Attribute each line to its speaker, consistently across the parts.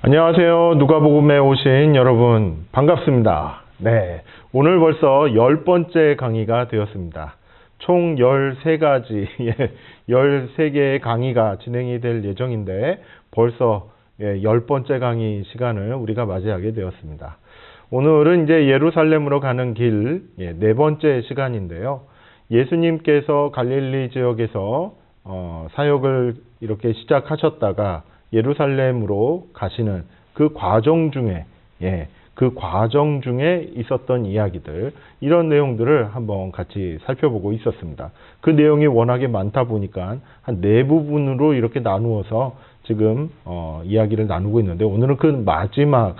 Speaker 1: 안녕하세요. 누가복음에 오신 여러분 반갑습니다. 네, 오늘 벌써 10번째 강의가 되었습니다. 총 13가지, 13개의 강의가 진행이 될 예정인데 벌써 10번째 강의 시간을 우리가 맞이하게 되었습니다. 오늘은 이제 예루살렘으로 가는 길 4번째 시간인데요. 예수님께서 갈릴리 지역에서 사역을 이렇게 시작하셨다가 예루살렘으로 가시는 그 과정 중에 있었던 이야기들, 이런 내용들을 한번 같이 살펴보고 있었습니다. 그 내용이 워낙에 많다 보니까 한 4부분으로 이렇게 나누어서 지금 이야기를 나누고 있는데, 오늘은 그 마지막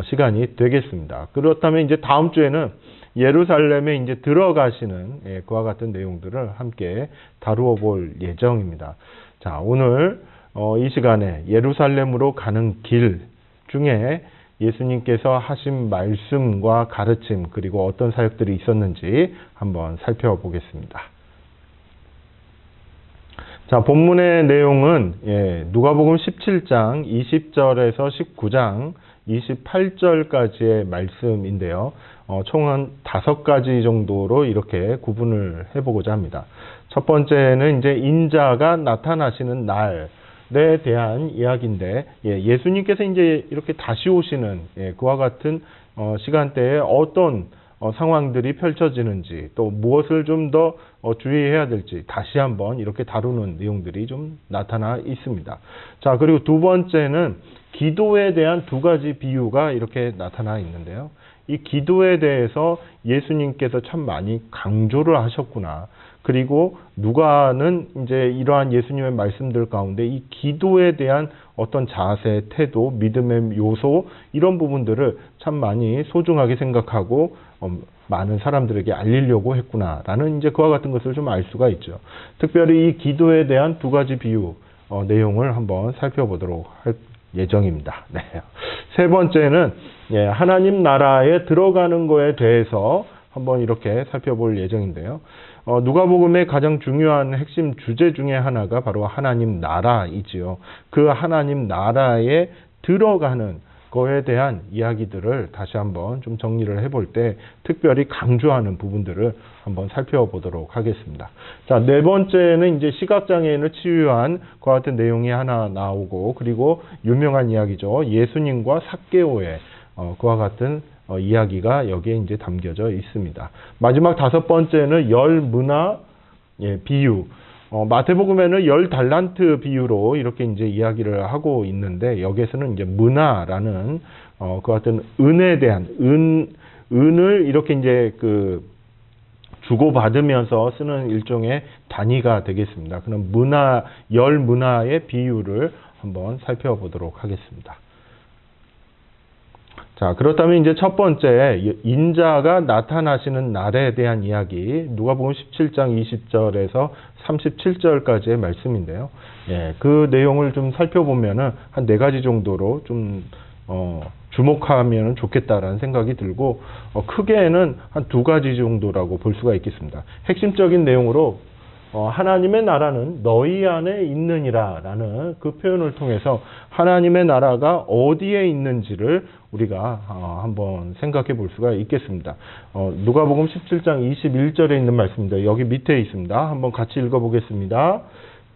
Speaker 1: 시간이 되겠습니다. 그렇다면 이제 다음 주에는 예루살렘에 이제 들어가시는 그와 같은 내용들을 함께 다루어 볼 예정입니다. 자, 오늘 이 시간에 예루살렘으로 가는 길 중에 예수님께서 하신 말씀과 가르침, 그리고 어떤 사역들이 있었는지 한번 살펴보겠습니다. 자, 본문의 내용은 누가복음 17장 20절에서 19장 28절까지의 말씀인데요. 총 한 5가지 정도로 이렇게 구분을 해보고자 합니다. 첫 번째는 이제 인자가 나타나시는 날에 대한 이야기인데, 예수님께서 이제 이렇게 다시 오시는 그와 같은 시간대에 어떤 상황들이 펼쳐지는지, 또 무엇을 좀 더 주의해야 될지 다시 한번 이렇게 다루는 내용들이 좀 나타나 있습니다. 자, 그리고 두 번째는 기도에 대한 2가지 비유가 이렇게 나타나 있는데요. 이 기도에 대해서 예수님께서 참 많이 강조를 하셨구나. 그리고 누가는 이제 이러한 예수님의 말씀들 가운데 이 기도에 대한 어떤 자세, 태도, 믿음의 요소, 이런 부분들을 참 많이 소중하게 생각하고 많은 사람들에게 알리려고 했구나라는 이제 그와 같은 것을 좀 알 수가 있죠. 특별히 이 기도에 대한 2가지 비유 내용을 한번 살펴보도록 할 예정입니다. 네. 세 번째는 하나님 나라에 들어가는 거에 대해서 한번 이렇게 살펴볼 예정인데요. 누가복음의 가장 중요한 핵심 주제 중에 하나가 바로 하나님 나라이지요. 그 하나님 나라에 들어가는 거에 대한 이야기들을 다시 한번 좀 정리를 해볼 때 특별히 강조하는 부분들을 한번 살펴보도록 하겠습니다. 자, 4번째는 이제 시각장애인을 치유한 그와 같은 내용이 하나 나오고, 그리고 유명한 이야기죠. 예수님과 삭개오의 그와 같은 이야기가 여기에 이제 담겨져 있습니다. 마지막 5번째는 열 문화 비유. 마태복음에는 10달란트 비유로 이렇게 이제 이야기를 하고 있는데, 여기에서는 이제 문화라는 그 같은 은에 대한 은을 이렇게 이제 주고받으면서 쓰는 일종의 단위가 되겠습니다. 그럼 열 문화의 비유를 한번 살펴보도록 하겠습니다. 자, 그렇다면 이제 첫 번째, 인자가 나타나시는 날에 대한 이야기, 누가복음 17장 20절에서 37절까지의 말씀인데요. 그 내용을 좀 살펴보면은 한 4가지 정도로 좀 주목하면 좋겠다라는 생각이 들고, 크게는 한 2가지 정도라고 볼 수가 있겠습니다. 핵심적인 내용으로 하나님의 나라는 너희 안에 있느니라 라는 그 표현을 통해서 하나님의 나라가 어디에 있는지를 우리가 한번 생각해 볼 수가 있겠습니다. 누가복음 17장 21절에 있는 말씀입니다. 여기 밑에 있습니다. 한번 같이 읽어보겠습니다.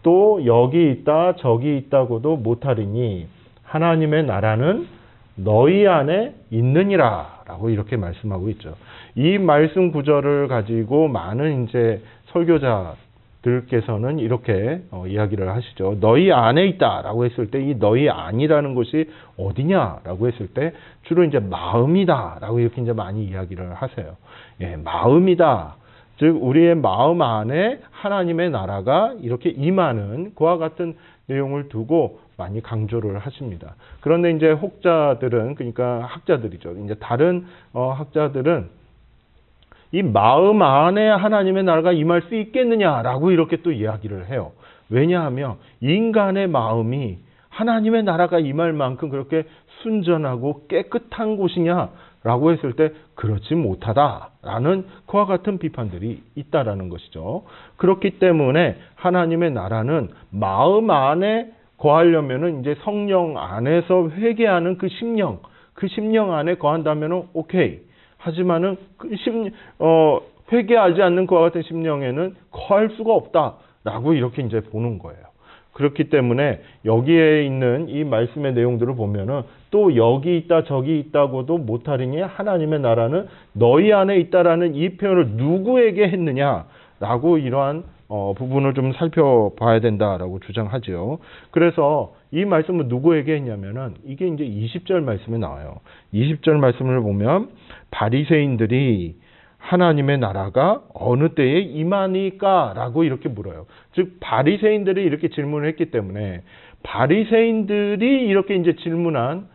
Speaker 1: 또 여기 있다 저기 있다고도 못하리니 하나님의 나라는 너희 안에 있느니라 라고 이렇게 말씀하고 있죠. 이 말씀 구절을 가지고 많은 이제 설교자들께서는 이렇게 이야기를 하시죠. 너희 안에 있다라고 했을 때 이 너희 안이라는 것이 어디냐라고 했을 때 주로 이제 마음이다라고 이렇게 이제 많이 이야기를 하세요. 마음이다. 즉 우리의 마음 안에 하나님의 나라가 이렇게 임하는 그와 같은 내용을 두고 많이 강조를 하십니다. 그런데 이제 혹자들은, 그러니까 학자들이죠. 이제 다른 학자들은 이 마음 안에 하나님의 나라가 임할 수 있겠느냐라고 이렇게 또 이야기를 해요. 왜냐하면 인간의 마음이 하나님의 나라가 임할 만큼 그렇게 순전하고 깨끗한 곳이냐라고 했을 때 그렇지 못하다라는 그와 같은 비판들이 있다라는 것이죠. 그렇기 때문에 하나님의 나라는 마음 안에 거하려면은 이제 성령 안에서 회개하는 그 심령 안에 거한다면은 오케이. 하지만은 회개하지 않는 그와 같은 심령에는 거할 수가 없다라고 이렇게 이제 보는 거예요. 그렇기 때문에 여기에 있는 이 말씀의 내용들을 보면은 또 여기 있다 저기 있다고도 못하리니 하나님의 나라는 너희 안에 있다라는 이 표현을 누구에게 했느냐라고 이러한 부분을 좀 살펴봐야 된다라고 주장하죠. 그래서 이 말씀은 누구에게 했냐면은 이게 이제 20절 말씀에 나와요. 20절 말씀을 보면 바리새인들이 하나님의 나라가 어느 때에 임하니까라고 이렇게 물어요. 즉 바리새인들이 이렇게 질문을 했기 때문에 바리새인들이 이렇게 이제 질문한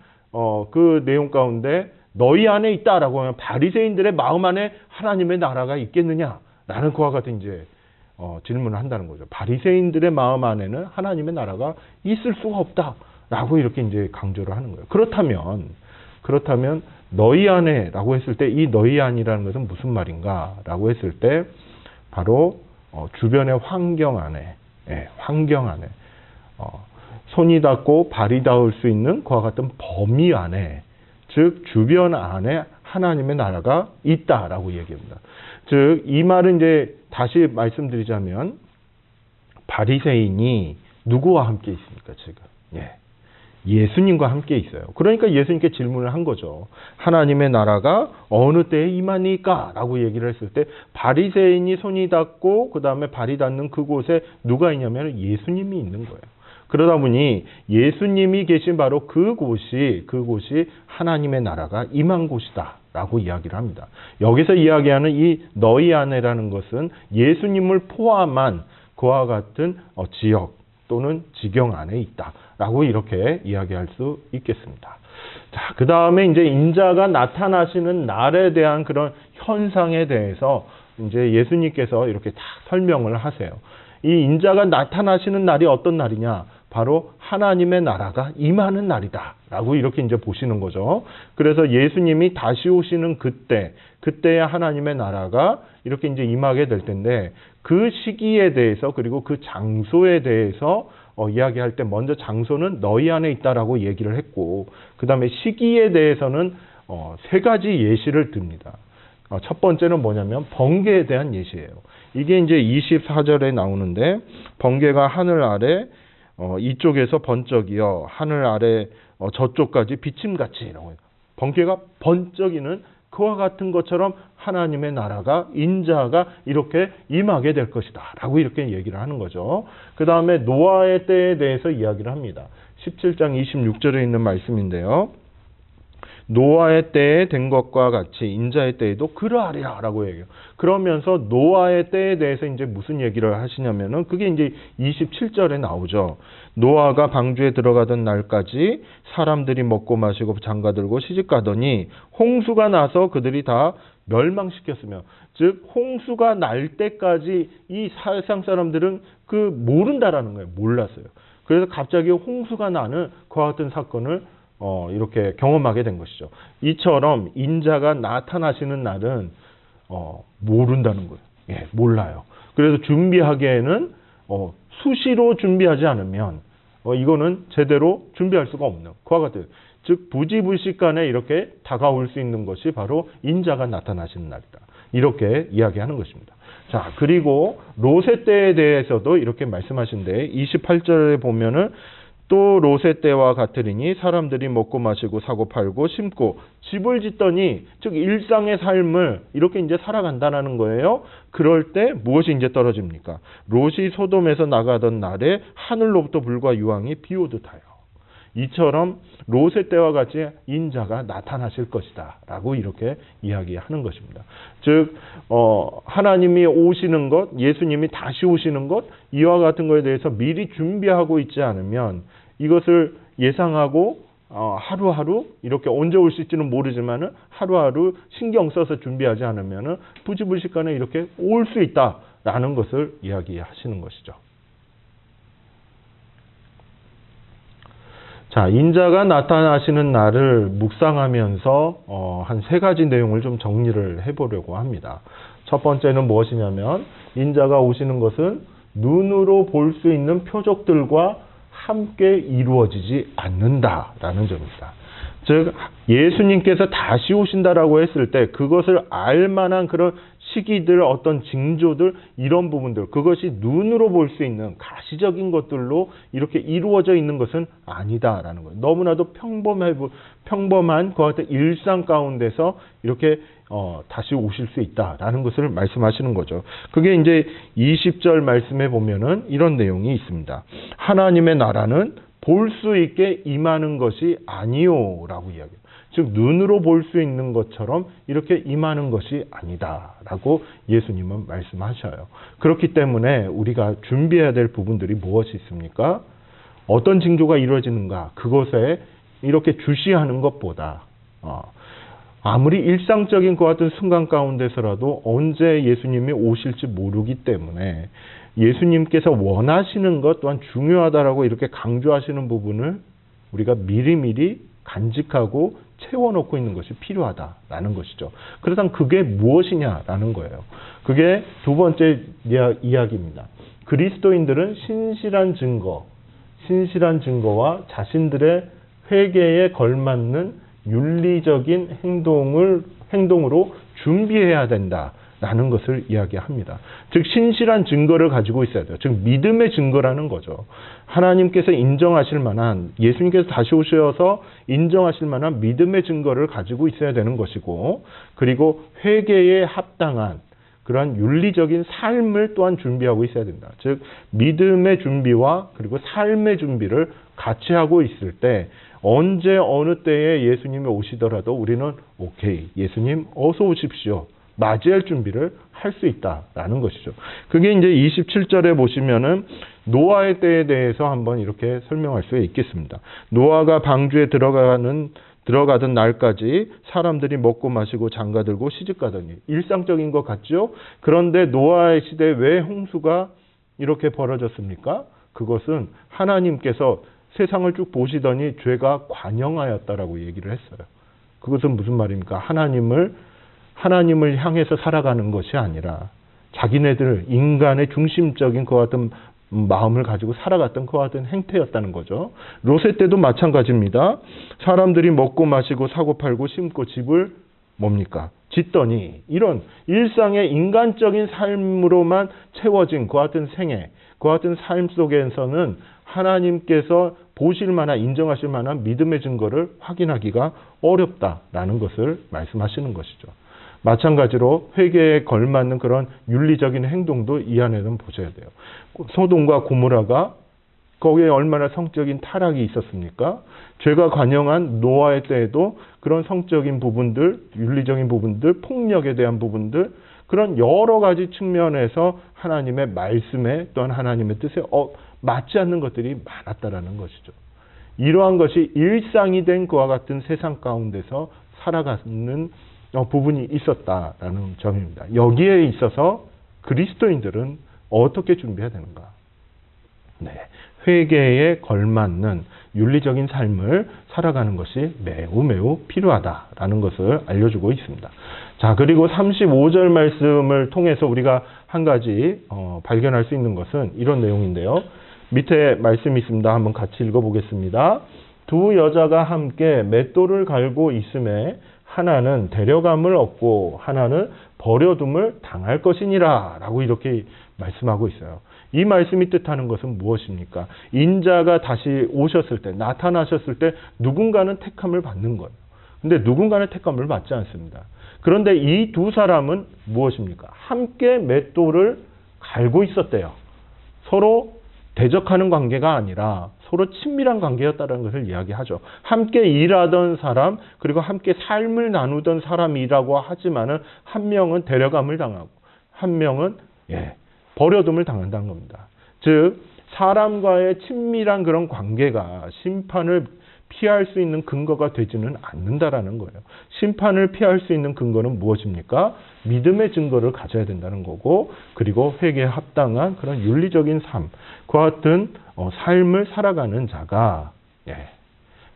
Speaker 1: 그 내용 가운데 너희 안에 있다라고 하면 바리새인들의 마음 안에 하나님의 나라가 있겠느냐라는 그와 같은 이제 질문을 한다는 거죠. 바리새인들의 마음 안에는 하나님의 나라가 있을 수가 없다라고 이렇게 이제 강조를 하는 거예요. 그렇다면 너희 안에라고 했을 때 이 너희 안이라는 것은 무슨 말인가라고 했을 때 바로 주변의 환경 안에 손이 닿고 발이 닿을 수 있는 그와 같은 범위 안에 즉 주변 안에 하나님의 나라가 있다라고 얘기합니다. 즉 이 말은 이제 다시 말씀드리자면 바리새인이 누구와 함께 있습니까 지금? 예수님과 함께 있어요. 그러니까 예수님께 질문을 한 거죠. 하나님의 나라가 어느 때에 임하니까? 라고 얘기를 했을 때 바리새인이 손이 닿고 그 다음에 발이 닿는 그곳에 누가 있냐면 예수님이 있는 거예요. 그러다 보니 예수님이 계신 바로 그곳이 하나님의 나라가 임한 곳이다 라고 이야기를 합니다. 여기서 이야기하는 이 너희 안에라는 것은 예수님을 포함한 그와 같은 지역 또는 지경 안에 있다라고 이렇게 이야기할 수 있겠습니다. 자, 그 다음에 이제 인자가 나타나시는 날에 대한 그런 현상에 대해서 이제 예수님께서 이렇게 다 설명을 하세요. 이 인자가 나타나시는 날이 어떤 날이냐? 바로 하나님의 나라가 임하는 날이다라고 이렇게 이제 보시는 거죠. 그래서 예수님이 다시 오시는 그때에 하나님의 나라가 이렇게 이제 임하게 될 텐데 그 시기에 대해서 그리고 그 장소에 대해서 이야기할 때 먼저 장소는 너희 안에 있다라고 얘기를 했고 그 다음에 시기에 대해서는 세 가지 예시를 듭니다. 첫 번째는 뭐냐면 번개에 대한 예시예요. 이게 이제 24절에 나오는데 번개가 하늘 아래 이쪽에서 번쩍이어 하늘 아래 저쪽까지 비침같이 이라고 해요. 번개가 번쩍이는 그와 같은 것처럼 하나님의 나라가 인자가 이렇게 임하게 될 것이다 라고 이렇게 얘기를 하는 거죠. 그 다음에 노아의 때에 대해서 이야기를 합니다. 17장 26절에 있는 말씀인데요. 노아의 때에 된 것과 같이 인자의 때에도 그러하리라 라고 얘기해요. 그러면서 노아의 때에 대해서 이제 무슨 얘기를 하시냐면은 그게 이제 27절에 나오죠. 노아가 방주에 들어가던 날까지 사람들이 먹고 마시고 장가들고 시집가더니 홍수가 나서 그들이 다 멸망시켰으며 즉 홍수가 날 때까지 이 세상 사람들은 모른다라는 거예요. 몰랐어요. 그래서 갑자기 홍수가 나는 그와 같은 사건을 이렇게 경험하게 된 것이죠. 이처럼 인자가 나타나시는 날은 모른다는 거예요. 몰라요. 그래서 준비하기에는 수시로 준비하지 않으면 이거는 제대로 준비할 수가 없는 그와 같아요. 즉 부지불식간에 이렇게 다가올 수 있는 것이 바로 인자가 나타나시는 날이다. 이렇게 이야기하는 것입니다. 자, 그리고 롯의 때에 대해서도 이렇게 말씀하신데 28절에 보면은 또 롯의 때와 같으리니 사람들이 먹고 마시고 사고 팔고 심고 집을 짓더니 즉 일상의 삶을 이렇게 이제 살아간다는 거예요. 그럴 때 무엇이 이제 떨어집니까? 롯이 소돔에서 나가던 날에 하늘로부터 불과 유황이 비오듯하여 이처럼 롯의 때와 같이 인자가 나타나실 것이다 라고 이렇게 이야기하는 것입니다. 즉 하나님이 오시는 것, 예수님이 다시 오시는 것, 이와 같은 것에 대해서 미리 준비하고 있지 않으면 이것을 예상하고 하루하루 이렇게 언제 올 수 있지는 모르지만은 하루하루 신경 써서 준비하지 않으면은 부지불식간에 이렇게 올 수 있다라는 것을 이야기하시는 것이죠. 자, 인자가 나타나시는 날을 묵상하면서 한 세 가지 내용을 좀 정리를 해보려고 합니다. 첫 번째는 무엇이냐면 인자가 오시는 것은 눈으로 볼 수 있는 표적들과 함께 이루어지지 않는다라는 점입니다. 즉 예수님께서 다시 오신다라고 했을 때 그것을 알만한 그런 시기들, 어떤 징조들, 이런 부분들, 그것이 눈으로 볼 수 있는 가시적인 것들로 이렇게 이루어져 있는 것은 아니다라는 거예요. 너무나도 평범한 그와 같은 일상 가운데서 이렇게 다시 오실 수 있다라는 것을 말씀하시는 거죠. 그게 이제 20절 말씀에 보면은 이런 내용이 있습니다. 하나님의 나라는 볼 수 있게 임하는 것이 아니요라고 이야기해요. 즉 눈으로 볼 수 있는 것처럼 이렇게 임하는 것이 아니다라고 예수님은 말씀하셔요. 그렇기 때문에 우리가 준비해야 될 부분들이 무엇이 있습니까? 어떤 징조가 이루어지는가? 그것에 이렇게 주시하는 것보다 아무리 일상적인 것 같은 순간 가운데서라도 언제 예수님이 오실지 모르기 때문에 예수님께서 원하시는 것 또한 중요하다라고 이렇게 강조하시는 부분을 우리가 미리미리 간직하고 채워놓고 있는 것이 필요하다라는 것이죠. 그렇다면 그게 무엇이냐라는 거예요. 그게 두 번째 이야기입니다. 그리스도인들은 신실한 증거와 자신들의 회개에 걸맞는 윤리적인 행동으로 준비해야 된다라는 것을 이야기합니다. 즉 신실한 증거를 가지고 있어야 돼요. 즉 믿음의 증거라는 거죠. 하나님께서 인정하실 만한, 예수님께서 다시 오셔서 인정하실 만한 믿음의 증거를 가지고 있어야 되는 것이고, 그리고 회개에 합당한 그러한 윤리적인 삶을 또한 준비하고 있어야 된다. 즉 믿음의 준비와 그리고 삶의 준비를 같이 하고 있을 때 언제 어느 때에 예수님이 오시더라도 우리는 오케이, 예수님 어서 오십시오, 맞이할 준비를 할 수 있다라는 것이죠. 그게 이제 27절에 보시면은 노아의 때에 대해서 한번 이렇게 설명할 수 있겠습니다. 노아가 방주에 들어가던 날까지 사람들이 먹고 마시고 장가들고 시집가더니, 일상적인 것 같죠? 그런데 노아의 시대에 왜 홍수가 이렇게 벌어졌습니까? 그것은 하나님께서 세상을 쭉 보시더니 죄가 관영하였다라고 얘기를 했어요. 그것은 무슨 말입니까? 하나님을 향해서 살아가는 것이 아니라 자기네들 인간의 중심적인 것 같은 마음을 가지고 살아갔던 그와 같은 행태였다는 거죠. 롯의 때도 마찬가지입니다. 사람들이 먹고 마시고 사고 팔고 심고 집을 뭡니까? 짓더니, 이런 일상의 인간적인 삶으로만 채워진 그와 같은 생애, 그와 같은 삶 속에서는 하나님께서 보실 만한, 인정하실 만한 믿음의 증거를 확인하기가 어렵다라는 것을 말씀하시는 것이죠. 마찬가지로 회개에 걸맞는 그런 윤리적인 행동도 이 안에는 보셔야 돼요. 소돔과 고모라가 거기에 얼마나 성적인 타락이 있었습니까? 죄가 관영한 노아의 때에도 그런 성적인 부분들, 윤리적인 부분들, 폭력에 대한 부분들, 그런 여러 가지 측면에서 하나님의 말씀에 또한 하나님의 뜻에 맞지 않는 것들이 많았다라는 것이죠. 이러한 것이 일상이 된 그와 같은 세상 가운데서 살아가는 부분이 있었다라는 점입니다. 여기에 있어서 그리스도인들은 어떻게 준비해야 되는가? 네, 회개에 걸맞는 윤리적인 삶을 살아가는 것이 매우 필요하다라는 것을 알려주고 있습니다. 자, 그리고 35절 말씀을 통해서 우리가 한 가지 발견할 수 있는 것은 이런 내용인데요. 밑에 말씀이 있습니다. 한번 같이 읽어보겠습니다. 두 여자가 함께 맷돌을 갈고 있음에 하나는 데려감을 얻고 하나는 버려둠을 당할 것이니라 라고 이렇게 말씀하고 있어요. 이 말씀이 뜻하는 것은 무엇입니까? 인자가 다시 오셨을 때, 나타나셨을 때 누군가는 택함을 받는 거예요. 근데 누군가는 택함을 받지 않습니다. 그런데 이 두 사람은 무엇입니까? 함께 맷돌을 갈고 있었대요. 서로 대적하는 관계가 아니라 서로 친밀한 관계였다는 것을 이야기하죠. 함께 일하던 사람, 그리고 함께 삶을 나누던 사람이라고 하지만은 한 명은 데려감을 당하고 한 명은 버려둠을 당한다는 겁니다. 즉 사람과의 친밀한 그런 관계가 심판을 피할 수 있는 근거가 되지는 않는다라는 거예요. 심판을 피할 수 있는 근거는 무엇입니까? 믿음의 증거를 가져야 된다는 거고, 그리고 회개에 합당한 그런 윤리적인 삶, 그와 같은 삶을 살아가는 자가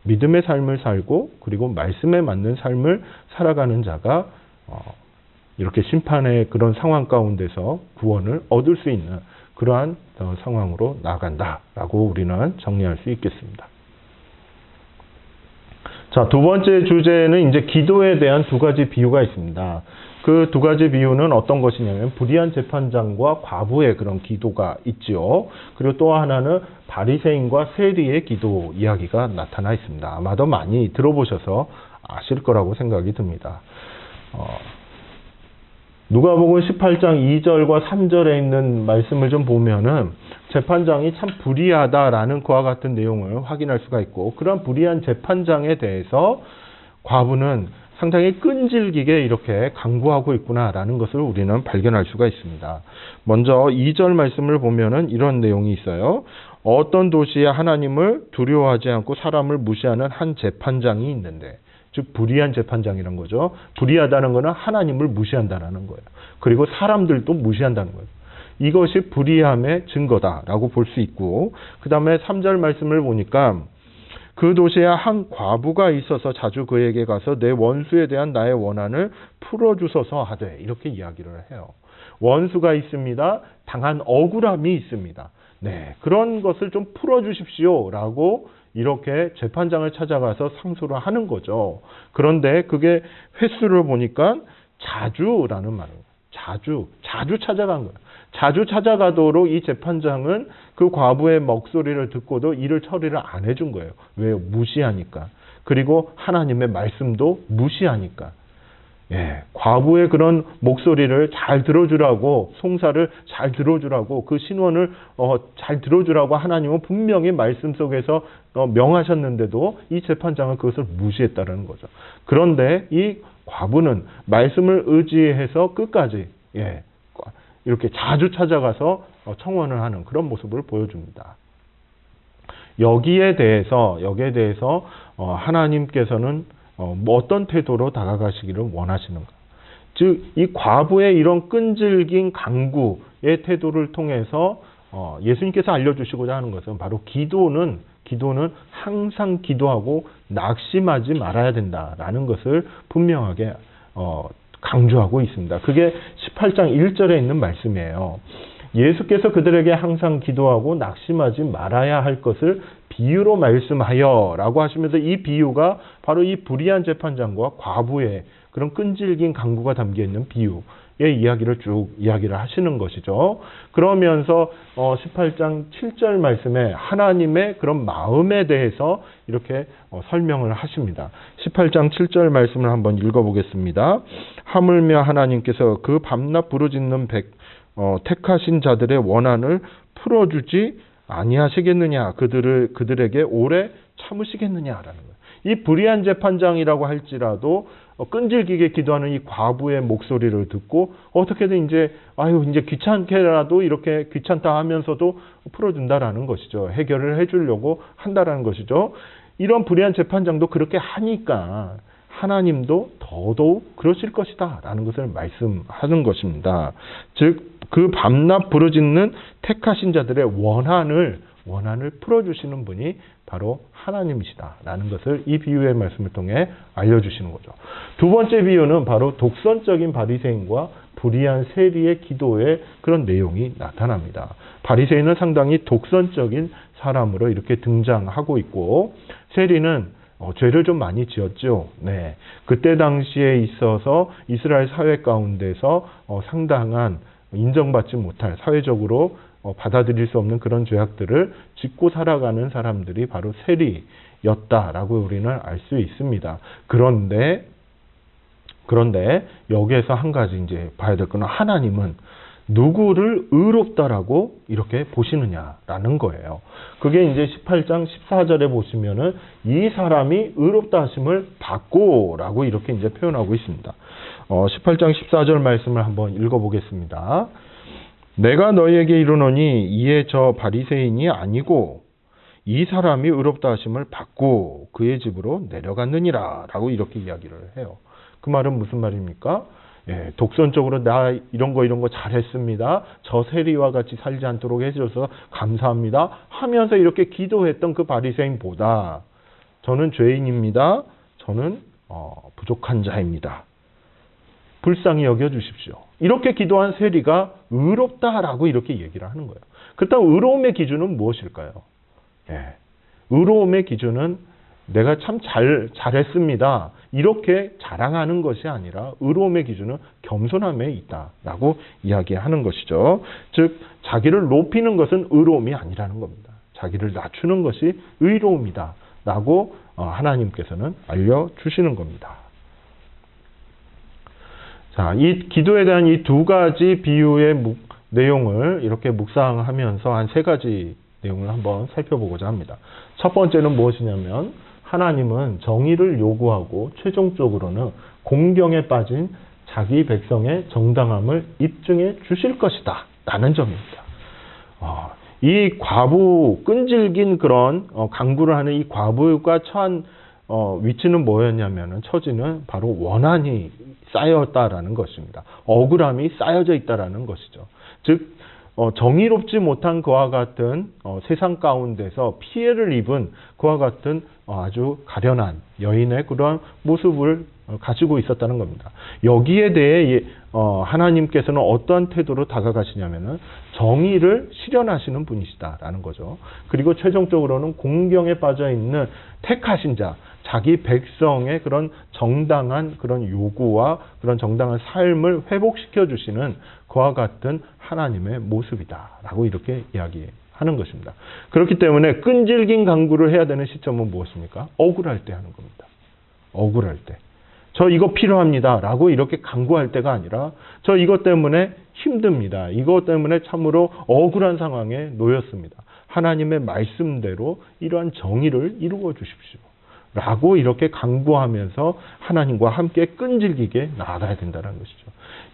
Speaker 1: 믿음의 삶을 살고 그리고 말씀에 맞는 삶을 살아가는 자가 이렇게 심판의 그런 상황 가운데서 구원을 얻을 수 있는 그러한 상황으로 나아간다라고 우리는 정리할 수 있겠습니다. 자, 두 번째 주제는 이제 기도에 대한 두 가지 비유가 있습니다. 그 두 가지 비유는 어떤 것이냐면 불의한 재판장과 과부의 그런 기도가 있지요. 그리고 또 하나는 바리새인과 세리의 기도 이야기가 나타나 있습니다. 아마도 많이 들어보셔서 아실 거라고 생각이 듭니다. 누가복음 18장 2절과 3절에 있는 말씀을 좀 보면은 재판장이 참 불의하다라는 그와 같은 내용을 확인할 수가 있고, 그런 불의한 재판장에 대해서 과부는 상당히 끈질기게 이렇게 강구하고 있구나라는 것을 우리는 발견할 수가 있습니다. 먼저 2절 말씀을 보면은 이런 내용이 있어요. 어떤 도시에 하나님을 두려워하지 않고 사람을 무시하는 한 재판장이 있는데, 즉 불의한 재판장이란 거죠. 불의하다는 것은 하나님을 무시한다는 거예요. 그리고 사람들도 무시한다는 거예요. 이것이 불의함의 증거다라고 볼 수 있고, 그 다음에 3절 말씀을 보니까 그 도시에 한 과부가 있어서 자주 그에게 가서 내 원수에 대한 나의 원한을 풀어주소서 하되, 이렇게 이야기를 해요. 원수가 있습니다. 당한 억울함이 있습니다. 네, 그런 것을 좀 풀어주십시오 라고 이렇게 재판장을 찾아가서 상소를 하는 거죠. 그런데 그게 횟수를 보니까 자주라는 말이에요. 자주 찾아간 거예요. 자주 찾아가도록 이 재판장은 그 과부의 목소리를 듣고도 이를 처리를 안 해준 거예요. 왜요? 무시하니까. 그리고 하나님의 말씀도 무시하니까. 예, 과부의 그런 목소리를 잘 들어주라고, 송사를 잘 들어주라고, 그 신원을 잘 들어주라고 하나님은 분명히 말씀 속에서 명하셨는데도 이 재판장은 그것을 무시했다는 거죠. 그런데 이 과부는 말씀을 의지해서 끝까지, 예, 이렇게 자주 찾아가서 청원을 하는 그런 모습을 보여줍니다. 여기에 대해서 하나님께서는 어떤 태도로 다가가시기를 원하시는가? 즉, 이 과부의 이런 끈질긴 강구의 태도를 통해서 예수님께서 알려주시고자 하는 것은 바로 기도는 항상 기도하고 낙심하지 말아야 된다라는 것을 분명하게 강조하고 있습니다. 그게 18장 1절에 있는 말씀이에요. 예수께서 그들에게 항상 기도하고 낙심하지 말아야 할 것을 비유로 말씀하여 라고 하시면서 이 비유가 바로 이 불의한 재판장과 과부의 그런 끈질긴 강구가 담겨있는 비유의 이야기를 쭉 이야기를 하시는 것이죠. 그러면서 18장 7절 말씀에 하나님의 그런 마음에 대해서 이렇게 설명을 하십니다. 18장 7절 말씀을 한번 읽어보겠습니다. 하물며 하나님께서 그 밤낮 부르짖는 택하신 자들의 원한을 풀어주지 아니하시겠느냐, 그들에게 오래 참으시겠느냐라는 거예요. 이 불의한 재판장이라고 할지라도 끈질기게 기도하는 이 과부의 목소리를 듣고 어떻게든 이제 귀찮게라도 이렇게 귀찮다 하면서도 풀어준다라는 것이죠. 해결을 해주려고 한다라는 것이죠. 이런 불의한 재판장도 그렇게 하니까 하나님도 더더욱 그러실 것이다 라는 것을 말씀하는 것입니다. 즉 그 밤낮 부르짖는 택하신 자들의 원한을 풀어주시는 분이 바로 하나님이시다라는 것을 이 비유의 말씀을 통해 알려주시는 거죠. 두 번째 비유는 바로 독선적인 바리새인과 불의한 세리의 기도의 그런 내용이 나타납니다. 바리새인은 상당히 독선적인 사람으로 이렇게 등장하고 있고, 세리는 죄를 좀 많이 지었죠. 네, 그때 당시에 있어서 이스라엘 사회 가운데서 상당한 인정받지 못할, 사회적으로 받아들일 수 없는 그런 죄악들을 짓고 살아가는 사람들이 바로 세리였다라고 우리는 알 수 있습니다. 그런데 여기에서 한 가지 이제 봐야 될 거는 하나님은 누구를 의롭다라고 이렇게 보시느냐라는 거예요. 그게 이제 18장 14절에 보시면은 이 사람이 의롭다 하심을 받고라고 이렇게 이제 표현하고 있습니다. 18장 14절 말씀을 한번 읽어보겠습니다. 내가 너희에게 이르노니 이에 저 바리새인이 아니고 이 사람이 의롭다 하심을 받고 그의 집으로 내려갔느니라 라고 이렇게 이야기를 해요. 그 말은 무슨 말입니까? 예, 독선적으로 나 이런 거 잘했습니다. 저 세리와 같이 살지 않도록 해주셔서 감사합니다 하면서 이렇게 기도했던 그 바리새인보다 저는 죄인입니다. 저는 부족한 자입니다. 불쌍히 여겨주십시오. 이렇게 기도한 세리가 의롭다라고 이렇게 얘기를 하는 거예요. 그렇다면 의로움의 기준은 무엇일까요? 예. 의로움의 기준은 내가 참 잘했습니다. 이렇게 자랑하는 것이 아니라 의로움의 기준은 겸손함에 있다라고 이야기하는 것이죠. 즉 자기를 높이는 것은 의로움이 아니라는 겁니다. 자기를 낮추는 것이 의로움이다라고 하나님께서는 알려주시는 겁니다. 자, 이 기도에 대한 이 두 가지 비유의 내용을 이렇게 묵상하면서 한 세 가지 내용을 한번 살펴보고자 합니다. 첫 번째는 무엇이냐면 하나님은 정의를 요구하고 최종적으로는 공경에 빠진 자기 백성의 정당함을 입증해 주실 것이다 라는 점입니다. 이 과부, 끈질긴 그런 강구를 하는 이 과부가 처한 위치는 뭐였냐면은 처지는 바로 원한이 쌓였다라는 것입니다. 억울함이 쌓여져 있다라는 것이죠. 즉 정의롭지 못한 그와 같은 세상 가운데서 피해를 입은 그와 같은 아주 가련한 여인의 그러한 모습을 가지고 있었다는 겁니다. 여기에 대해 하나님께서는 어떠한 태도로 다가가시냐면은 정의를 실현하시는 분이시다라는 거죠. 그리고 최종적으로는 공경에 빠져 있는 택하신 자, 자기 백성의 그런 정당한 그런 요구와 그런 정당한 삶을 회복시켜 주시는 그와 같은 하나님의 모습이다라고 이렇게 이야기하는 것입니다. 그렇기 때문에 끈질긴 강구를 해야 되는 시점은 무엇입니까? 억울할 때 하는 겁니다. 억울할 때. 저 이거 필요합니다 라고 이렇게 강구할 때가 아니라 저 이것 때문에 힘듭니다. 이것 때문에 참으로 억울한 상황에 놓였습니다. 하나님의 말씀대로 이러한 정의를 이루어 주십시오. 라고 이렇게 강구하면서 하나님과 함께 끈질기게 나아가야 된다는 것이죠.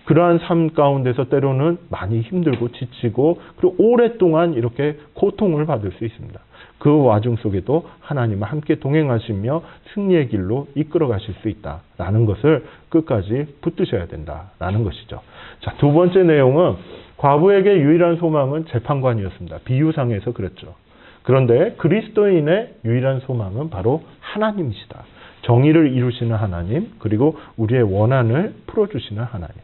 Speaker 1: 그러한 삶 가운데서 때로는 많이 힘들고 지치고 그리고 오랫동안 이렇게 고통을 받을 수 있습니다. 그 와중 속에도 하나님과 함께 동행하시며 승리의 길로 이끌어 가실 수 있다라는 것을 끝까지 붙드셔야 된다라는 것이죠. 자, 두 번째 내용은 과부에게 유일한 소망은 재판관이었습니다. 비유상에서 그랬죠. 그런데 그리스도인의 유일한 소망은 바로 하나님이시다. 정의를 이루시는 하나님, 그리고 우리의 원한을 풀어주시는 하나님.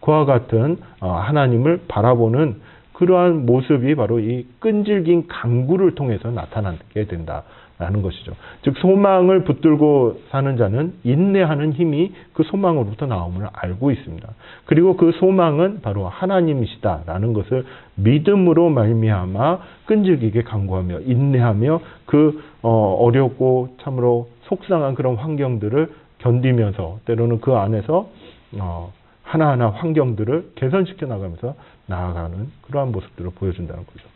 Speaker 1: 그와 같은 하나님을 바라보는 그러한 모습이 바로 이 끈질긴 강구를 통해서 나타나게 된다라는 것이죠. 즉 소망을 붙들고 사는 자는 인내하는 힘이 그 소망으로부터 나옴을 알고 있습니다. 그리고 그 소망은 바로 하나님이시다라는 것을 믿음으로 말미암아 끈질기게 강구하며 인내하며 그 어렵고 참으로 속상한 그런 환경들을 견디면서 때로는 그 안에서 하나하나 환경들을 개선시켜 나가면서 나아가는 그러한 모습들을 보여준다는 거죠.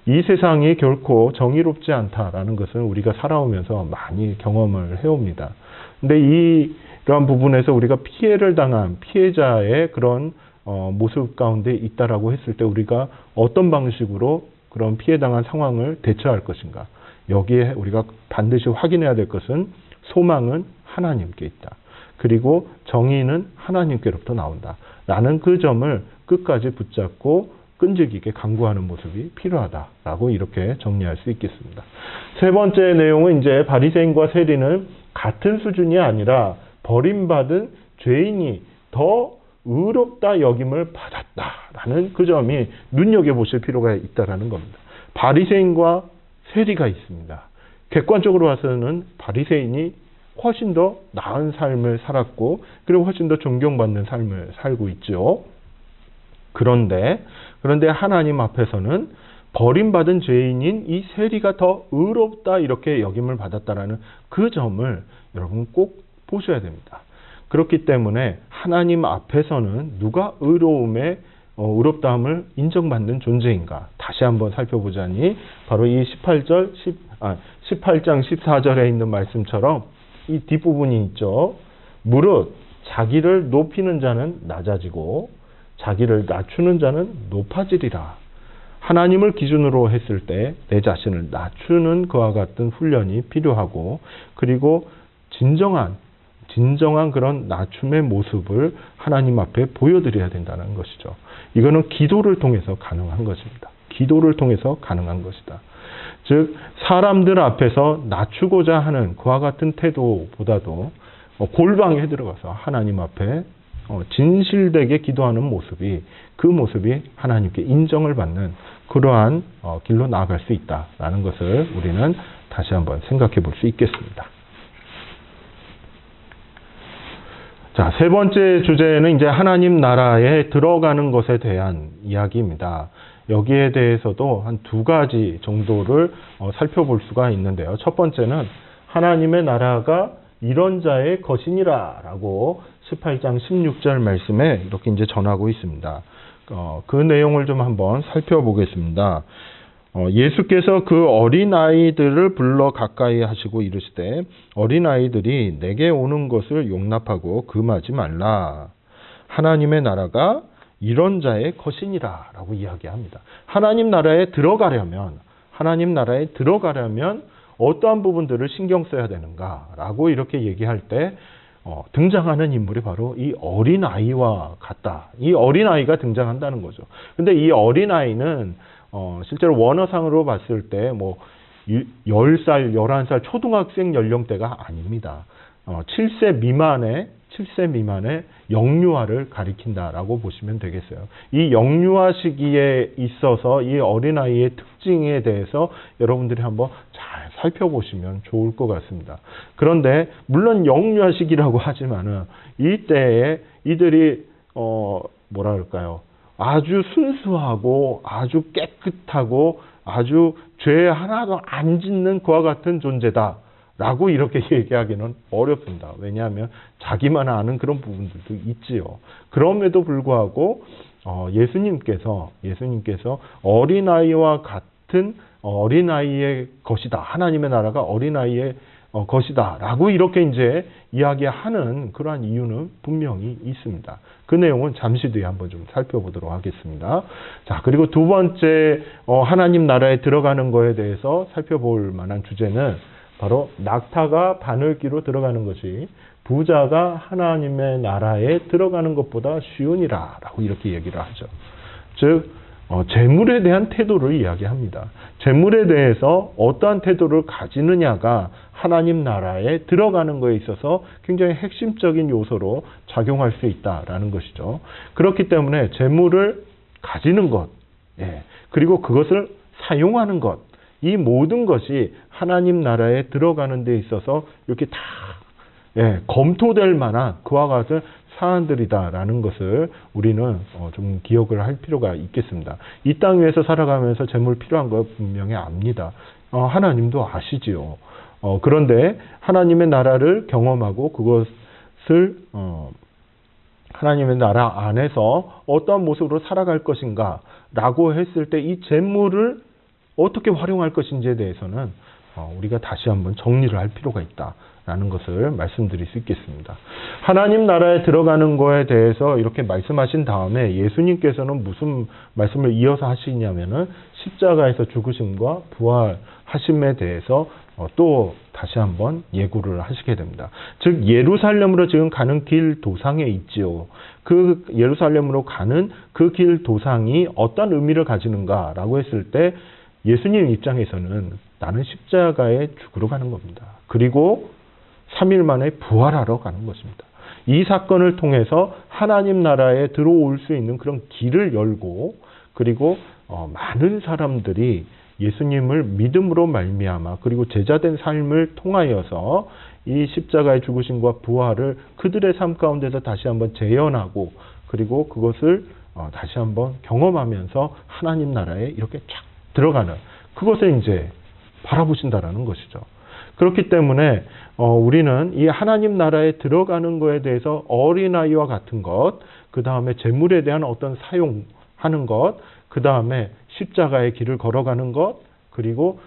Speaker 1: 이 세상이 결코 정의롭지 않다라는 것은 우리가 살아오면서 많이 경험을 해옵니다. 근데 이러한 부분에서 우리가 피해를 당한 피해자의 그런 모습 가운데 있다라고 했을 때 우리가 어떤 방식으로 그런 피해당한 상황을 대처할 것인가. 여기에 우리가 반드시 확인해야 될 것은 소망은 하나님께 있다. 그리고 정의는 하나님께로부터 나온다. 라는 그 점을 끝까지 붙잡고 끈질기게 강구하는 모습이 필요하다라고 이렇게 정리할 수 있겠습니다. 세 번째 내용은 이제 바리새인과 세리는 같은 수준이 아니라 버림받은 죄인이 더 의롭다 여김을 받았다라는 그 점이 눈여겨보실 필요가 있다라는 겁니다. 바리새인과 세리가 있습니다. 객관적으로 봐서는 바리새인이 훨씬 더 나은 삶을 살았고 그리고 훨씬 더 존경받는 삶을 살고 있죠. 그런데 하나님 앞에서는 버림받은 죄인인 이 세리가 더 의롭다 이렇게 여김을 받았다라는 그 점을 여러분 꼭 보셔야 됩니다. 그렇기 때문에 하나님 앞에서는 누가 의롭다함을 인정받는 존재인가 다시 한번 살펴보자니 바로 이 18장 14절에 있는 말씀처럼 이 뒷부분이 있죠. 무릇 자기를 높이는 자는 낮아지고 자기를 낮추는 자는 높아지리라. 하나님을 기준으로 했을 때 내 자신을 낮추는 그와 같은 훈련이 필요하고 그리고 진정한 그런 낮춤의 모습을 하나님 앞에 보여드려야 된다는 것이죠. 이거는 기도를 통해서 가능한 것입니다. 기도를 통해서 가능한 것이다. 즉 사람들 앞에서 낮추고자 하는 그와 같은 태도보다도 골방에 들어가서 하나님 앞에 진실되게 기도하는 모습이 그 모습이 하나님께 인정을 받는 그러한 길로 나아갈 수 있다라는 것을 우리는 다시 한번 생각해 볼 수 있겠습니다. 자, 세 번째 주제는 이제 하나님 나라에 들어가는 것에 대한 이야기입니다. 여기에 대해서도 한 두 가지 정도를 살펴볼 수가 있는데요. 첫 번째는 하나님의 나라가 이런 자의 것이니라 라고 18장 16절 말씀에 이렇게 이제 전하고 있습니다. 그 내용을 좀 한번 살펴보겠습니다. 예수께서 그 어린아이들을 불러 가까이 하시고 이르시되 어린아이들이 내게 오는 것을 용납하고 금하지 말라. 하나님의 나라가 이런 자의 것이니라 라고 이야기합니다. 하나님 나라에 들어가려면 어떠한 부분들을 신경 써야 되는가 라고 이렇게 얘기할 때 등장하는 인물이 바로 이 어린아이와 같다. 이 어린아이가 등장한다는 거죠. 근데 이 어린아이는 실제로 원어상으로 봤을 때 10살, 11살 초등학생 연령대가 아닙니다. 7세 미만의 영유아를 가리킨다라고 보시면 되겠어요. 이 영유아 시기에 있어서 이 어린아이의 특징에 대해서 여러분들이 한번 잘 살펴보시면 좋을 것 같습니다. 그런데 물론 영유아 시기라고 하지만은 이때에 이들이 아주 순수하고 아주 깨끗하고 아주 죄 하나도 안 짓는 그와 같은 존재다. 라고 이렇게 얘기하기는 어렵습니다. 왜냐하면 자기만 아는 그런 부분들도 있지요. 그럼에도 불구하고 예수님께서 어린아이와 같은 어린아이의 것이다. 하나님의 나라가 어린아이의 것이다. 라고 이렇게 이제 이야기하는 그러한 이유는 분명히 있습니다. 그 내용은 잠시 뒤에 한번 좀 살펴보도록 하겠습니다. 자, 그리고 두 번째 하나님 나라에 들어가는 거에 대해서 살펴볼 만한 주제는 바로 낙타가 바늘기로 들어가는 것이 부자가 하나님의 나라에 들어가는 것보다 쉬우니라 라고 이렇게 얘기를 하죠. 즉 재물에 대한 태도를 이야기합니다. 재물에 대해서 어떠한 태도를 가지느냐가 하나님 나라에 들어가는 것에 있어서 굉장히 핵심적인 요소로 작용할 수 있다라는 것이죠. 그렇기 때문에 재물을 가지는 것, 그리고 그것을 사용하는 것, 이 모든 것이 하나님 나라에 들어가는 데 있어서 이렇게 다 검토될 만한 그와 같은 사안들이다라는 것을 우리는 좀 기억을 할 필요가 있겠습니다. 이 땅 위에서 살아가면서 재물 필요한 거 분명히 압니다. 하나님도 아시지요. 그런데 하나님의 나라를 경험하고 그것을 하나님의 나라 안에서 어떠한 모습으로 살아갈 것인가 라고 했을 때 이 재물을 어떻게 활용할 것인지에 대해서는 우리가 다시 한번 정리를 할 필요가 있다라는 것을 말씀드릴 수 있겠습니다. 하나님 나라에 들어가는 거에 대해서 이렇게 말씀하신 다음에 예수님께서는 무슨 말씀을 이어서 하시냐면은 십자가에서 죽으심과 부활하심에 대해서 또 다시 한번 예고를 하시게 됩니다. 즉 예루살렘으로 지금 가는 길 도상에 있지요. 그 예루살렘으로 가는 그 길 도상이 어떤 의미를 가지는가라고 했을 때 예수님 입장에서는 나는 십자가에 죽으러 가는 겁니다. 그리고 3일 만에 부활하러 가는 것입니다. 이 사건을 통해서 하나님 나라에 들어올 수 있는 그런 길을 열고 그리고 많은 사람들이 예수님을 믿음으로 말미암아 그리고 제자된 삶을 통하여서 이 십자가의 죽으심과 부활을 그들의 삶 가운데서 다시 한번 재현하고 그리고 그것을 다시 한번 경험하면서 하나님 나라에 이렇게 쫙 들어가는 그것을 이제 바라보신다라는 것이죠. 그렇기 때문에 우리는 이 하나님 나라에 들어가는 것에 대해서 어린아이와 같은 것, 그 다음에 재물에 대한 어떤 사용하는 것, 그 다음에 십자가의 길을 걸어가는 것, 그리고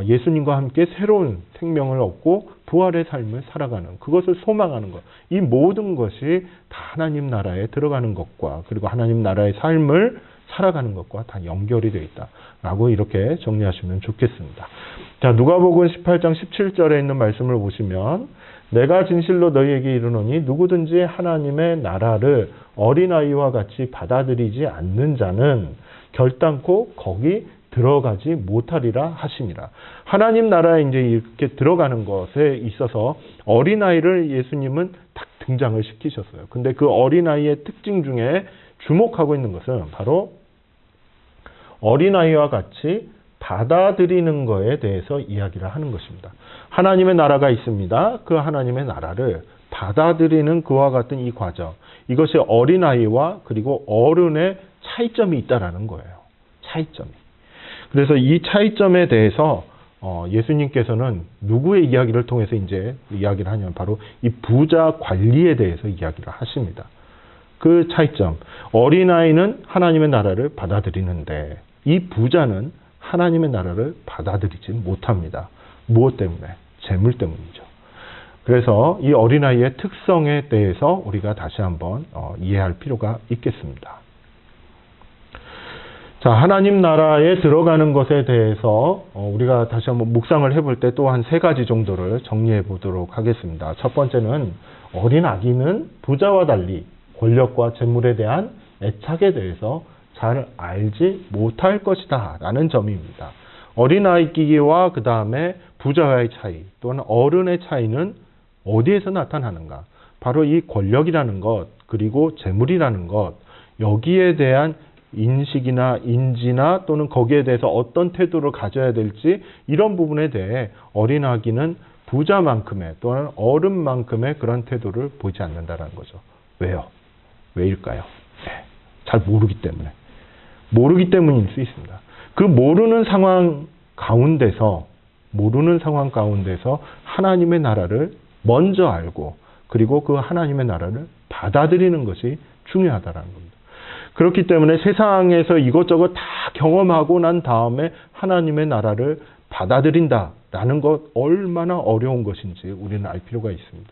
Speaker 1: 예수님과 함께 새로운 생명을 얻고 부활의 삶을 살아가는 그것을 소망하는 것. 이 모든 것이 다 하나님 나라에 들어가는 것과 그리고 하나님 나라의 삶을 살아가는 것과 다 연결이 되어 있다라고 이렇게 정리하시면 좋겠습니다. 자, 누가복음 18장 17절에 있는 말씀을 보시면 내가 진실로 너희에게 이르노니 누구든지 하나님의 나라를 어린아이와 같이 받아들이지 않는 자는 결단코 거기 들어가지 못하리라 하시니라. 하나님 나라에 이제 이렇게 들어가는 것에 있어서 어린아이를 예수님은 딱 등장을 시키셨어요. 근데 그 어린아이의 특징 중에 주목하고 있는 것은 바로 어린아이와 같이 받아들이는 거에 대해서 이야기를 하는 것입니다. 하나님의 나라가 있습니다. 그 하나님의 나라를 받아들이는 그와 같은 이 과정. 이것이 어린아이와 그리고 어른의 차이점이 있다라는 거예요. 차이점이. 그래서 이 차이점에 대해서 예수님께서는 누구의 이야기를 통해서 이제 이야기를 하냐면 바로 이 부자 관리에 대해서 이야기를 하십니다. 그 차이점. 어린아이는 하나님의 나라를 받아들이는데 이 부자는 하나님의 나라를 받아들이지 못합니다. 무엇 때문에? 재물 때문이죠. 그래서 이 어린아이의 특성에 대해서 우리가 다시 한번 이해할 필요가 있겠습니다. 자, 하나님 나라에 들어가는 것에 대해서 우리가 다시 한번 묵상을 해볼 때 또 한 3가지 정도를 정리해 보도록 하겠습니다. 첫 번째는 어린 아기는 부자와 달리 권력과 재물에 대한 애착에 대해서 잘 알지 못할 것이다 라는 점입니다. 어린아이끼와 그 다음에 부자와의 차이 또는 어른의 차이는 어디에서 나타나는가? 바로 이 권력이라는 것 그리고 재물이라는 것 여기에 대한 인식이나 인지나 또는 거기에 대해서 어떤 태도를 가져야 될지 이런 부분에 대해 어린아기는 부자만큼의 또는 어른만큼의 그런 태도를 보지 않는다는 거죠. 왜요? 왜일까요? 잘 모르기 때문에. 모르기 때문일 수 있습니다. 그 모르는 상황 가운데서 하나님의 나라를 먼저 알고 그리고 그 하나님의 나라를 받아들이는 것이 중요하다는 겁니다. 그렇기 때문에 세상에서 이것저것 다 경험하고 난 다음에 하나님의 나라를 받아들인다라는 것 얼마나 어려운 것인지 우리는 알 필요가 있습니다.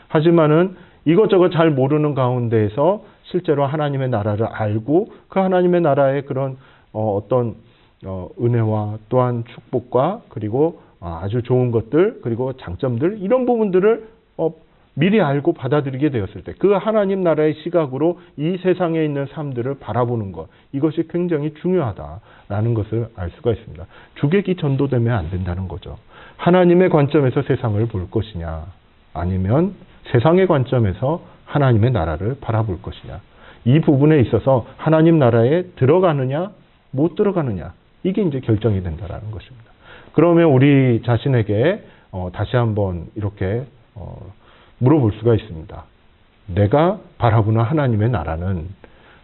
Speaker 1: 하지만은 이것저것 잘 모르는 가운데에서 실제로 하나님의 나라를 알고 그 하나님의 나라의 그런 어떤 은혜와 또한 축복과 그리고 아주 좋은 것들 그리고 장점들 이런 부분들을 미리 알고 받아들이게 되었을 때 그 하나님 나라의 시각으로 이 세상에 있는 삶들을 바라보는 것 이것이 굉장히 중요하다라는 것을 알 수가 있습니다. 주객이 전도되면 안 된다는 거죠. 하나님의 관점에서 세상을 볼 것이냐 아니면 세상의 관점에서 하나님의 나라를 바라볼 것이냐 이 부분에 있어서 하나님 나라에 들어가느냐 못 들어가느냐 이게 이제 결정이 된다는 것입니다. 그러면 우리 자신에게 다시 한번 이렇게 물어볼 수가 있습니다. 내가 바라보는 하나님의 나라는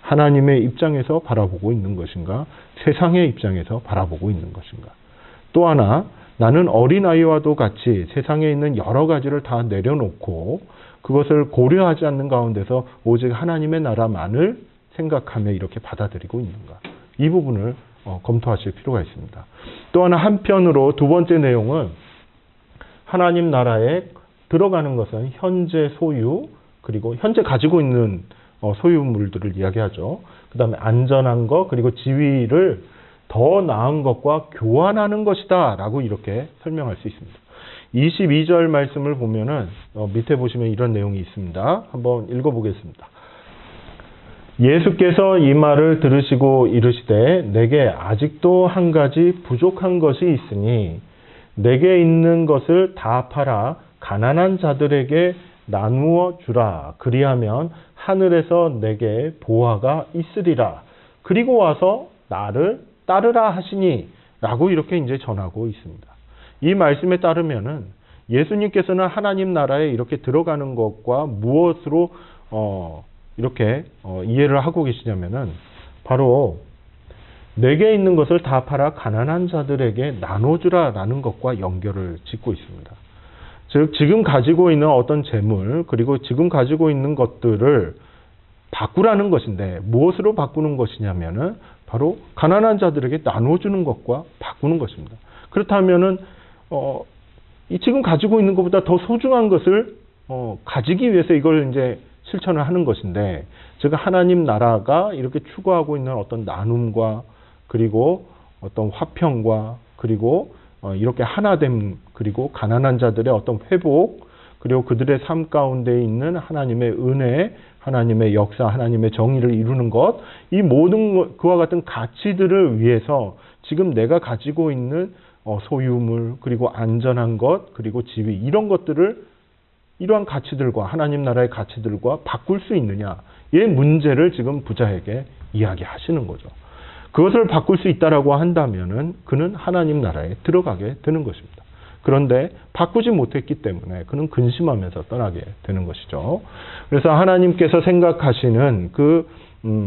Speaker 1: 하나님의 입장에서 바라보고 있는 것인가? 세상의 입장에서 바라보고 있는 것인가? 또 하나, 나는 어린아이와도 같이 세상에 있는 여러 가지를 다 내려놓고 그것을 고려하지 않는 가운데서 오직 하나님의 나라만을 생각하며 이렇게 받아들이고 있는가? 이 부분을 검토하실 필요가 있습니다. 또 하나 한편으로 두 번째 내용은 하나님 나라에 들어가는 것은 현재 소유 그리고 현재 가지고 있는 소유물들을 이야기하죠. 그 다음에 안전한 것 그리고 지위를 더 나은 것과 교환하는 것이다 라고 이렇게 설명할 수 있습니다. 22절 말씀을 보면은 밑에 보시면 이런 내용이 있습니다. 한번 읽어보겠습니다. 예수께서 이 말을 들으시고 이르시되 내게 아직도 한 가지 부족한 것이 있으니 내게 있는 것을 다 팔아 가난한 자들에게 나누어 주라. 그리하면 하늘에서 내게 보화가 있으리라. 그리고 와서 나를 따르라 하시니 라고 이렇게 이제 전하고 있습니다. 이 말씀에 따르면은 예수님께서는 하나님 나라에 이렇게 들어가는 것과 무엇으로 이렇게 이해를 하고 계시냐면은 바로 내게 있는 것을 다 팔아 가난한 자들에게 나눠주라 라는 것과 연결을 짓고 있습니다. 즉 지금 가지고 있는 어떤 재물 그리고 지금 가지고 있는 것들을 바꾸라는 것인데 무엇으로 바꾸는 것이냐면은 바로 가난한 자들에게 나눠주는 것과 바꾸는 것입니다. 그렇다면은 이 지금 가지고 있는 것보다 더 소중한 것을 가지기 위해서 이걸 이제 실천을 하는 것인데 즉 하나님 나라가 이렇게 추구하고 있는 어떤 나눔과 그리고 어떤 화평과 그리고 이렇게 하나됨 그리고 가난한 자들의 어떤 회복 그리고 그들의 삶 가운데 있는 하나님의 은혜 하나님의 역사 하나님의 정의를 이루는 것 이 모든 그와 같은 가치들을 위해서 지금 내가 가지고 있는 소유물 그리고 안전한 것 그리고 지위 이런 것들을 이러한 가치들과 하나님 나라의 가치들과 바꿀 수 있느냐의 문제를 지금 부자에게 이야기하시는 거죠. 그것을 바꿀 수 있다라고 한다면은 그는 하나님 나라에 들어가게 되는 것입니다. 그런데 바꾸지 못했기 때문에 그는 근심하면서 떠나게 되는 것이죠. 그래서 하나님께서 생각하시는 그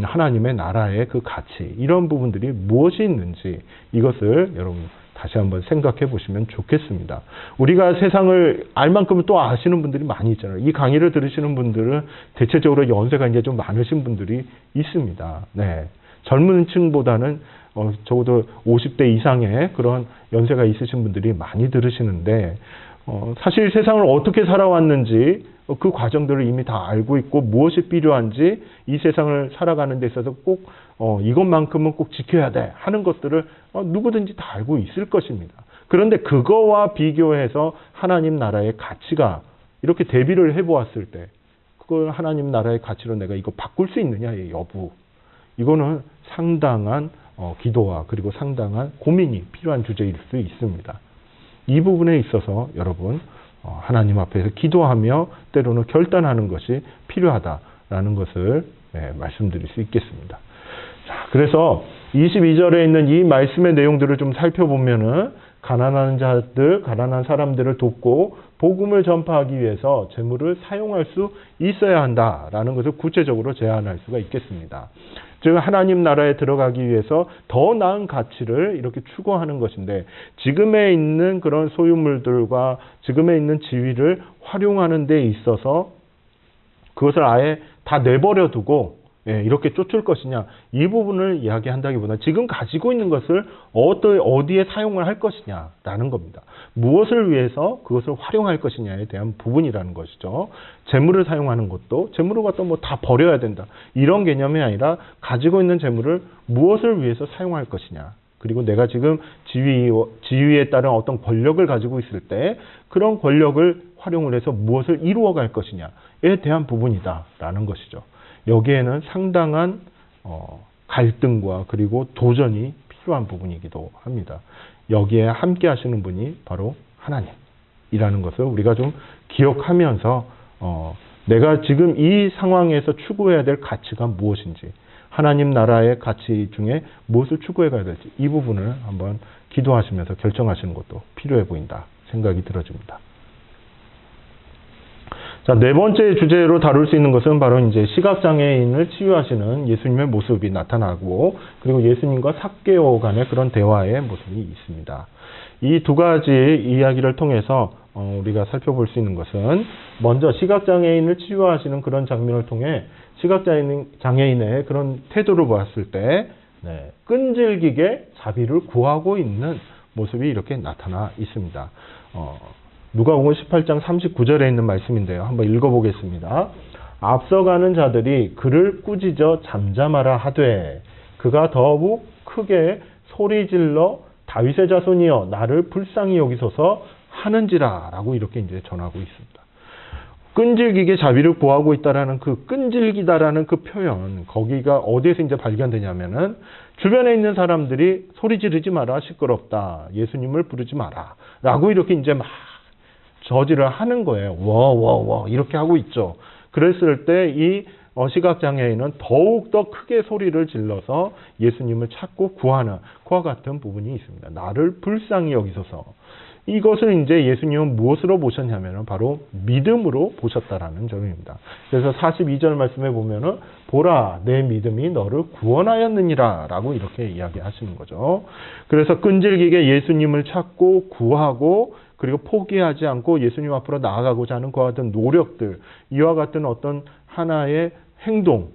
Speaker 1: 하나님의 나라의 그 가치, 이런 부분들이 무엇이 있는지 이것을 여러분 다시 한번 생각해 보시면 좋겠습니다. 우리가 세상을 알 만큼은 또 아시는 분들이 많이 있잖아요. 이 강의를 들으시는 분들은 대체적으로 연세가 이제 좀 많으신 분들이 있습니다. 네. 젊은 층보다는 적어도 50대 이상의 그런 연세가 있으신 분들이 많이 들으시는데, 사실 세상을 어떻게 살아왔는지 그 과정들을 이미 다 알고 있고 무엇이 필요한지 이 세상을 살아가는 데 있어서 꼭 이것만큼은 꼭 지켜야 돼 하는 것들을 누구든지 다 알고 있을 것입니다. 그런데 그거와 비교해서 하나님 나라의 가치가 이렇게 대비를 해보았을 때 그걸 하나님 나라의 가치로 내가 이거 바꿀 수 있느냐의 여부, 이거는 상당한 기도와 그리고 상당한 고민이 필요한 주제일 수 있습니다. 이 부분에 있어서 여러분 하나님 앞에서 기도하며 때로는 결단하는 것이 필요하다라는 것을 말씀드릴 수 있겠습니다. 자, 그래서 22절에 있는 이 말씀의 내용들을 좀 살펴보면은 가난한 자들, 가난한 사람들을 돕고 복음을 전파하기 위해서 재물을 사용할 수 있어야 한다라는 것을 구체적으로 제안할 수가 있겠습니다. 즉 하나님 나라에 들어가기 위해서 더 나은 가치를 이렇게 추구하는 것인데, 지금에 있는 그런 소유물들과 지금에 있는 지위를 활용하는 데 있어서 그것을 아예 다 내버려 두고 이렇게 쫓을 것이냐, 이 부분을 이야기한다기보다 지금 가지고 있는 것을 어디에 사용을 할 것이냐라는 겁니다. 무엇을 위해서 그것을 활용할 것이냐에 대한 부분이라는 것이죠. 재물을 사용하는 것도 재물을 갖다 뭐 다 버려야 된다, 이런 개념이 아니라 가지고 있는 재물을 무엇을 위해서 사용할 것이냐, 그리고 내가 지금 지위에 따른 어떤 권력을 가지고 있을 때 그런 권력을 활용을 해서 무엇을 이루어갈 것이냐에 대한 부분이다라는 것이죠. 여기에는 상당한 갈등과 그리고 도전이 필요한 부분이기도 합니다. 여기에 함께 하시는 분이 바로 하나님이라는 것을 우리가 좀 기억하면서 내가 지금 이 상황에서 추구해야 될 가치가 무엇인지, 하나님 나라의 가치 중에 무엇을 추구해 가야 될지, 이 부분을 한번 기도하시면서 결정하시는 것도 필요해 보인다 생각이 들어집니다. 자, 네 번째 주제로 다룰 수 있는 것은 바로 이제 시각장애인을 치유하시는 예수님의 모습이 나타나고, 그리고 예수님과 삭개오 간의 그런 대화의 모습이 있습니다. 이 두 가지 이야기를 통해서 우리가 살펴볼 수 있는 것은, 먼저 시각장애인을 치유하시는 그런 장면을 통해 시각장애인의 그런 태도를 보았을 때 끈질기게 자비를 구하고 있는 모습이 이렇게 나타나 있습니다. 누가복음 18장 39절에 있는 말씀인데요. 한번 읽어보겠습니다. 앞서가는 자들이 그를 꾸짖어 잠잠하라 하되 그가 더욱 크게 소리질러 다윗의 자손이여 나를 불쌍히 여기소서 하는지라 라고 이렇게 이제 전하고 있습니다. 끈질기게 자비를 구하고 있다라는 그 끈질기다라는 그 표현, 거기가 어디에서 이제 발견되냐면은 주변에 있는 사람들이 소리 지르지 마라, 시끄럽다, 예수님을 부르지 마라 라고 이렇게 이제 막 저지를 하는 거예요. 워 이렇게 하고 있죠. 그랬을 때 이 시각장애인은 더욱더 크게 소리를 질러서 예수님을 찾고 구하는 그와 같은 부분이 있습니다. 나를 불쌍히 여기소서. 이것을 이제 예수님은 무엇으로 보셨냐면 바로 믿음으로 보셨다라는 점입니다. 그래서 42절 말씀에 보면은 보라 내 믿음이 너를 구원하였느니라 라고 이렇게 이야기하시는 거죠. 그래서 끈질기게 예수님을 찾고 구하고 그리고 포기하지 않고 예수님 앞으로 나아가고자 하는 그와 같은 노력들, 이와 같은 어떤 하나의 행동,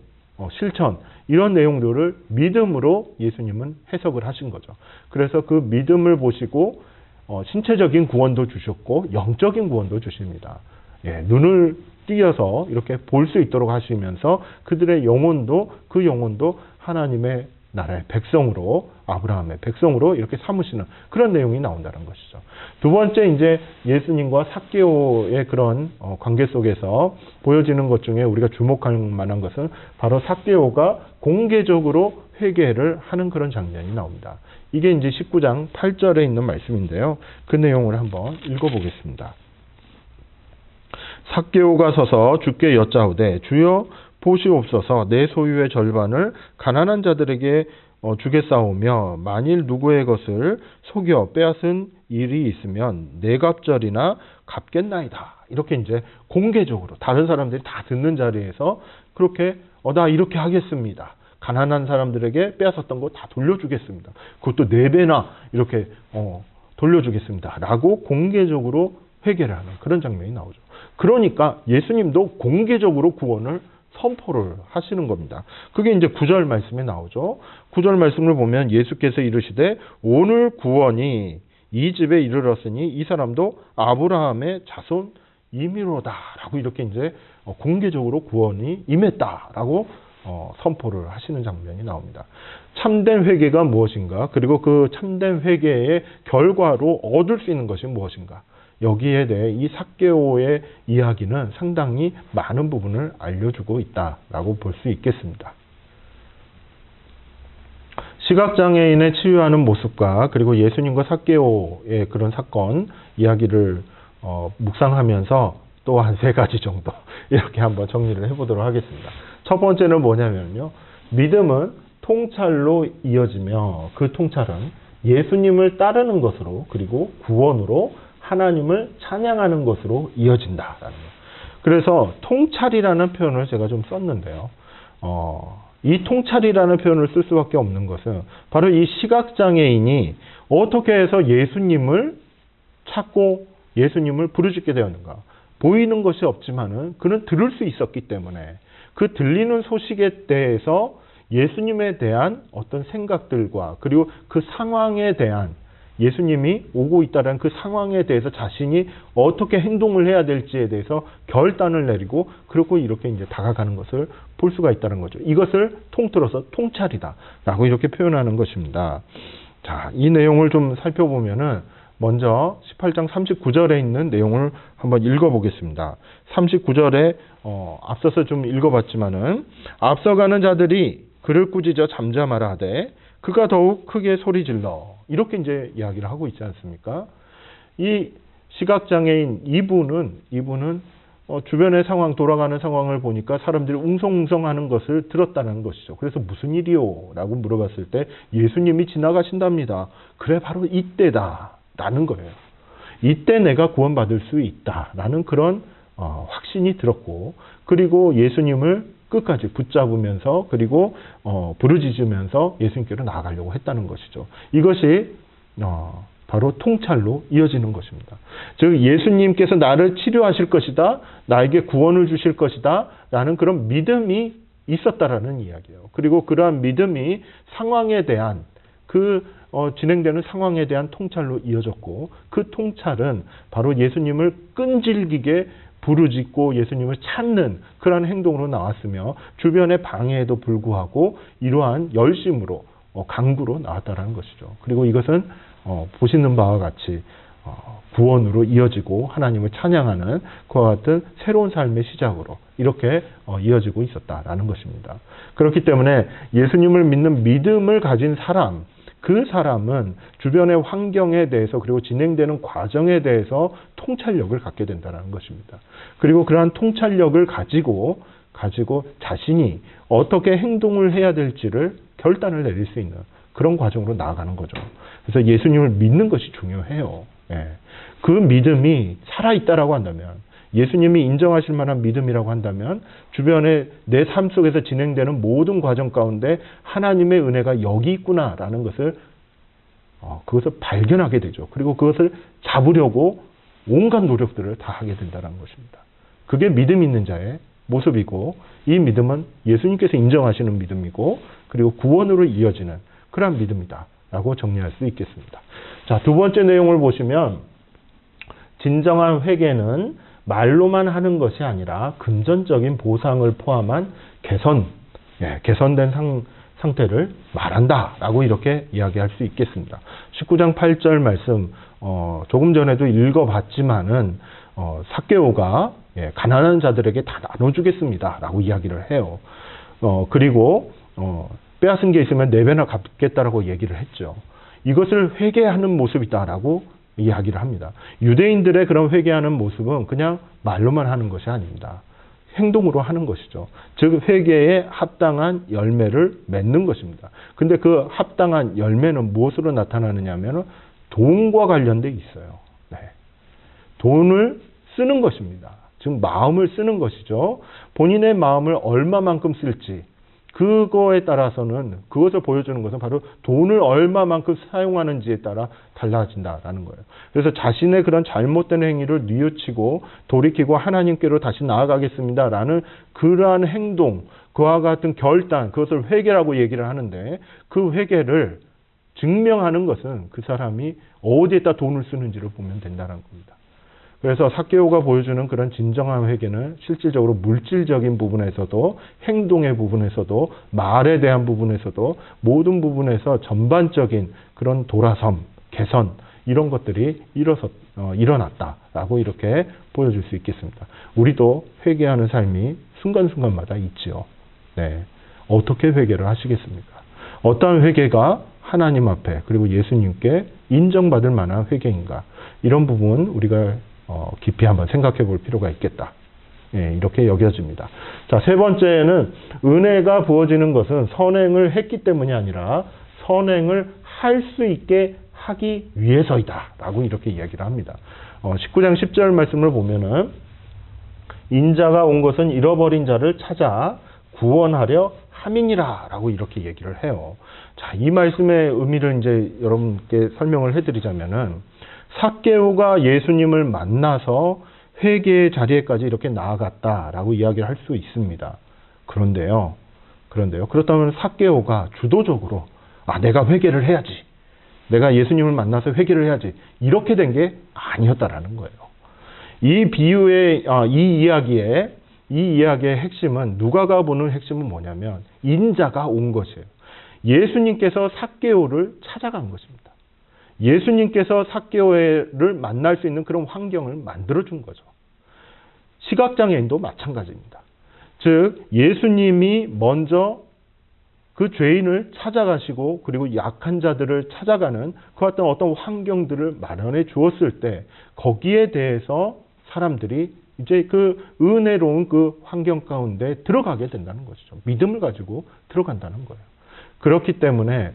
Speaker 1: 실천, 이런 내용들을 믿음으로 예수님은 해석을 하신 거죠. 그래서 그 믿음을 보시고 신체적인 구원도 주셨고 영적인 구원도 주십니다. 눈을 띄어서 이렇게 볼 수 있도록 하시면서 그들의 영혼도, 그 영혼도 하나님의 나라의 백성으로, 아브라함의 백성으로 이렇게 삼으시는 그런 내용이 나온다는 것이죠. 두 번째, 이제 예수님과 삭개오의 그런 관계 속에서 보여지는 것 중에 우리가 주목할 만한 것은 바로 삭개오가 공개적으로 회개를 하는 그런 장면이 나옵니다. 이게 이제 19장 8절에 있는 말씀인데요. 그 내용을 한번 읽어보겠습니다. 삭개오가 서서 주께 여짜오되 주여 보시옵소서 내 소유의 절반을 가난한 자들에게 주겠사오며 만일 누구의 것을 속여 빼앗은 일이 있으면 네 갑절이나 갚겠나이다. 이렇게 이제 공개적으로 다른 사람들이 다 듣는 자리에서 그렇게 나 이렇게 하겠습니다. 가난한 사람들에게 빼앗았던 거 다 돌려주겠습니다. 그것도 4배나 이렇게 돌려주겠습니다. 라고 공개적으로 회개를 하는 그런 장면이 나오죠. 그러니까 예수님도 공개적으로 구원을 선포를 하시는 겁니다. 그게 이제 9절 말씀에 나오죠. 9절 말씀을 보면 예수께서 이르시되 오늘 구원이 이 집에 이르렀으니 이 사람도 아브라함의 자손이미로다 라고 이렇게 이제 공개적으로 구원이 임했다라고 선포를 하시는 장면이 나옵니다. 참된 회개가 무엇인가? 그리고 그 참된 회개의 결과로 얻을 수 있는 것이 무엇인가? 여기에 대해 이 삭개오의 이야기는 상당히 많은 부분을 알려주고 있다라고 볼 수 있겠습니다. 시각장애인의 치유하는 모습과 그리고 예수님과 삭개오의 그런 사건 이야기를 묵상하면서 또 한 3가지 정도 이렇게 한번 정리를 해보도록 하겠습니다. 첫 번째는 뭐냐면요. 믿음은 통찰로 이어지며 그 통찰은 예수님을 따르는 것으로 그리고 구원으로 하나님을 찬양하는 것으로 이어진다라는 거예요. 그래서 통찰이라는 표현을 제가 좀 썼는데요. 이 통찰이라는 표현을 쓸 수밖에 없는 것은 바로 이 시각장애인이 어떻게 해서 예수님을 찾고 예수님을 부르짖게 되었는가. 보이는 것이 없지만은 그는 들을 수 있었기 때문에 그 들리는 소식에 대해서 예수님에 대한 어떤 생각들과 그리고 그 상황에 대한 예수님이 오고 있다는 그 상황에 대해서 자신이 어떻게 행동을 해야 될지에 대해서 결단을 내리고 그렇고 이렇게 이제 다가가는 것을 볼 수가 있다는 거죠. 이것을 통틀어서 통찰이다라고 이렇게 표현하는 것입니다. 자, 이 내용을 좀 살펴보면은 먼저 18장 39절에 있는 내용을 한번 읽어보겠습니다. 39절에 앞서서 좀 읽어봤지만은 앞서가는 자들이 그를 꾸짖어 잠잠하라 하되 그가 더욱 크게 소리질러 이렇게 이제 이야기를 하고 있지 않습니까? 이 시각장애인 이분은 주변의 상황 돌아가는 상황을 보니까 사람들이 웅성웅성하는 것을 들었다는 것이죠. 그래서 무슨 일이요? 라고 물어봤을 때 예수님이 지나가신답니다. 그래 바로 이때다 라는 거예요. 이때 내가 구원받을 수 있다 라는 그런 확신이 들었고 그리고 예수님을 끝까지 붙잡으면서 그리고 부르짖으면서 예수님께로 나아가려고 했다는 것이죠. 이것이 바로 통찰로 이어지는 것입니다. 즉 예수님께서 나를 치료하실 것이다. 나에게 구원을 주실 것이다. 라는 그런 믿음이 있었다라는 이야기예요. 그리고 그러한 믿음이 상황에 대한 진행되는 상황에 대한 통찰로 이어졌고 그 통찰은 바로 예수님을 끈질기게 부르짖고 예수님을 찾는 그러한 행동으로 나왔으며 주변의 방해에도 불구하고 이러한 열심으로 강구로 나왔다는 것이죠. 그리고 이것은 보시는 바와 같이 구원으로 이어지고 하나님을 찬양하는 그와 같은 새로운 삶의 시작으로 이렇게 이어지고 있었다라는 것입니다. 그렇기 때문에 예수님을 믿는 믿음을 가진 사람 그 사람은 주변의 환경에 대해서 그리고 진행되는 과정에 대해서 통찰력을 갖게 된다는 것입니다. 그리고 그러한 통찰력을 가지고 자신이 어떻게 행동을 해야 될지를 결단을 내릴 수 있는 그런 과정으로 나아가는 거죠. 그래서 예수님을 믿는 것이 중요해요. 그 믿음이 살아있다라고 한다면 예수님이 인정하실 만한 믿음이라고 한다면 주변에 내 삶 속에서 진행되는 모든 과정 가운데 하나님의 은혜가 여기 있구나라는 것을 그것을 발견하게 되죠. 그리고 그것을 잡으려고 온갖 노력들을 다 하게 된다는 것입니다. 그게 믿음 있는 자의 모습이고 이 믿음은 예수님께서 인정하시는 믿음이고 그리고 구원으로 이어지는 그러한 믿음이다라고 정리할 수 있겠습니다. 자, 두 번째 내용을 보시면 진정한 회개는 말로만 하는 것이 아니라 금전적인 보상을 포함한 개선된 상태를 말한다라고 이렇게 이야기할 수 있겠습니다. 19장 8절 말씀 조금 전에도 읽어봤지만은 삭개오가 가난한 자들에게 다 나눠주겠습니다라고 이야기를 해요. 그리고 빼앗은 게 있으면 4배나 갚겠다라고 얘기를 했죠. 이것을 회개하는 모습이다라고 이야기를 합니다. 유대인들의 그런 회개하는 모습은 그냥 말로만 하는 것이 아닙니다. 행동으로 하는 것이죠. 즉 회개에 합당한 열매를 맺는 것입니다. 근데 그 합당한 열매는 무엇으로 나타나느냐 하면 돈과 관련돼 있어요. 네. 돈을 쓰는 것입니다. 즉 마음을 쓰는 것이죠. 본인의 마음을 얼마만큼 쓸지 그거에 따라서는 그것을 보여주는 것은 바로 돈을 얼마만큼 사용하는지에 따라 달라진다라는 거예요. 그래서 자신의 그런 잘못된 행위를 뉘우치고 돌이키고 하나님께로 다시 나아가겠습니다라는 그러한 행동, 그와 같은 결단, 그것을 회개라고 얘기를 하는데 그 회개를 증명하는 것은 그 사람이 어디에다 돈을 쓰는지를 보면 된다는 겁니다. 그래서 삭개오가 보여주는 그런 진정한 회개는 실질적으로 물질적인 부분에서도 행동의 부분에서도 말에 대한 부분에서도 모든 부분에서 전반적인 그런 돌아섬, 개선 이런 것들이 일어났다라고 이렇게 보여줄 수 있겠습니다. 우리도 회개하는 삶이 순간순간마다 있지요. 네. 어떻게 회개를 하시겠습니까? 어떠한 회개가 하나님 앞에 그리고 예수님께 인정받을 만한 회개인가? 이런 부분 우리가 깊이 한번 생각해 볼 필요가 있겠다. 예, 이렇게 여겨집니다. 자, 세 번째는 은혜가 부어지는 것은 선행을 했기 때문이 아니라 선행을 할 수 있게 하기 위해서이다. 라고 이렇게 이야기를 합니다. 19장 10절 말씀을 보면은 인자가 온 것은 잃어버린 자를 찾아 구원하려 함이니라. 라고 이렇게 얘기를 해요. 자, 이 말씀의 의미를 이제 여러분께 설명을 해드리자면은 삭개오가 예수님을 만나서 회개의 자리에까지 이렇게 나아갔다라고 이야기를 할 수 있습니다. 그런데요. 그렇다면 삭개오가 주도적으로 내가 회개를 해야지. 내가 예수님을 만나서 회개를 해야지. 이렇게 된 게 아니었다라는 거예요. 이 비유의 이 이야기의 핵심은 누가가 보는 핵심은 뭐냐면 인자가 온 것이에요. 예수님께서 삭개오를 찾아간 것입니다. 예수님께서 삭개오를 만날 수 있는 그런 환경을 만들어준 거죠. 시각장애인도 마찬가지입니다. 즉 예수님이 먼저 그 죄인을 찾아가시고 그리고 약한 자들을 찾아가는 그 어떤 환경들을 마련해 주었을 때 거기에 대해서 사람들이 이제 그 은혜로운 그 환경 가운데 들어가게 된다는 것이죠. 믿음을 가지고 들어간다는 거예요. 그렇기 때문에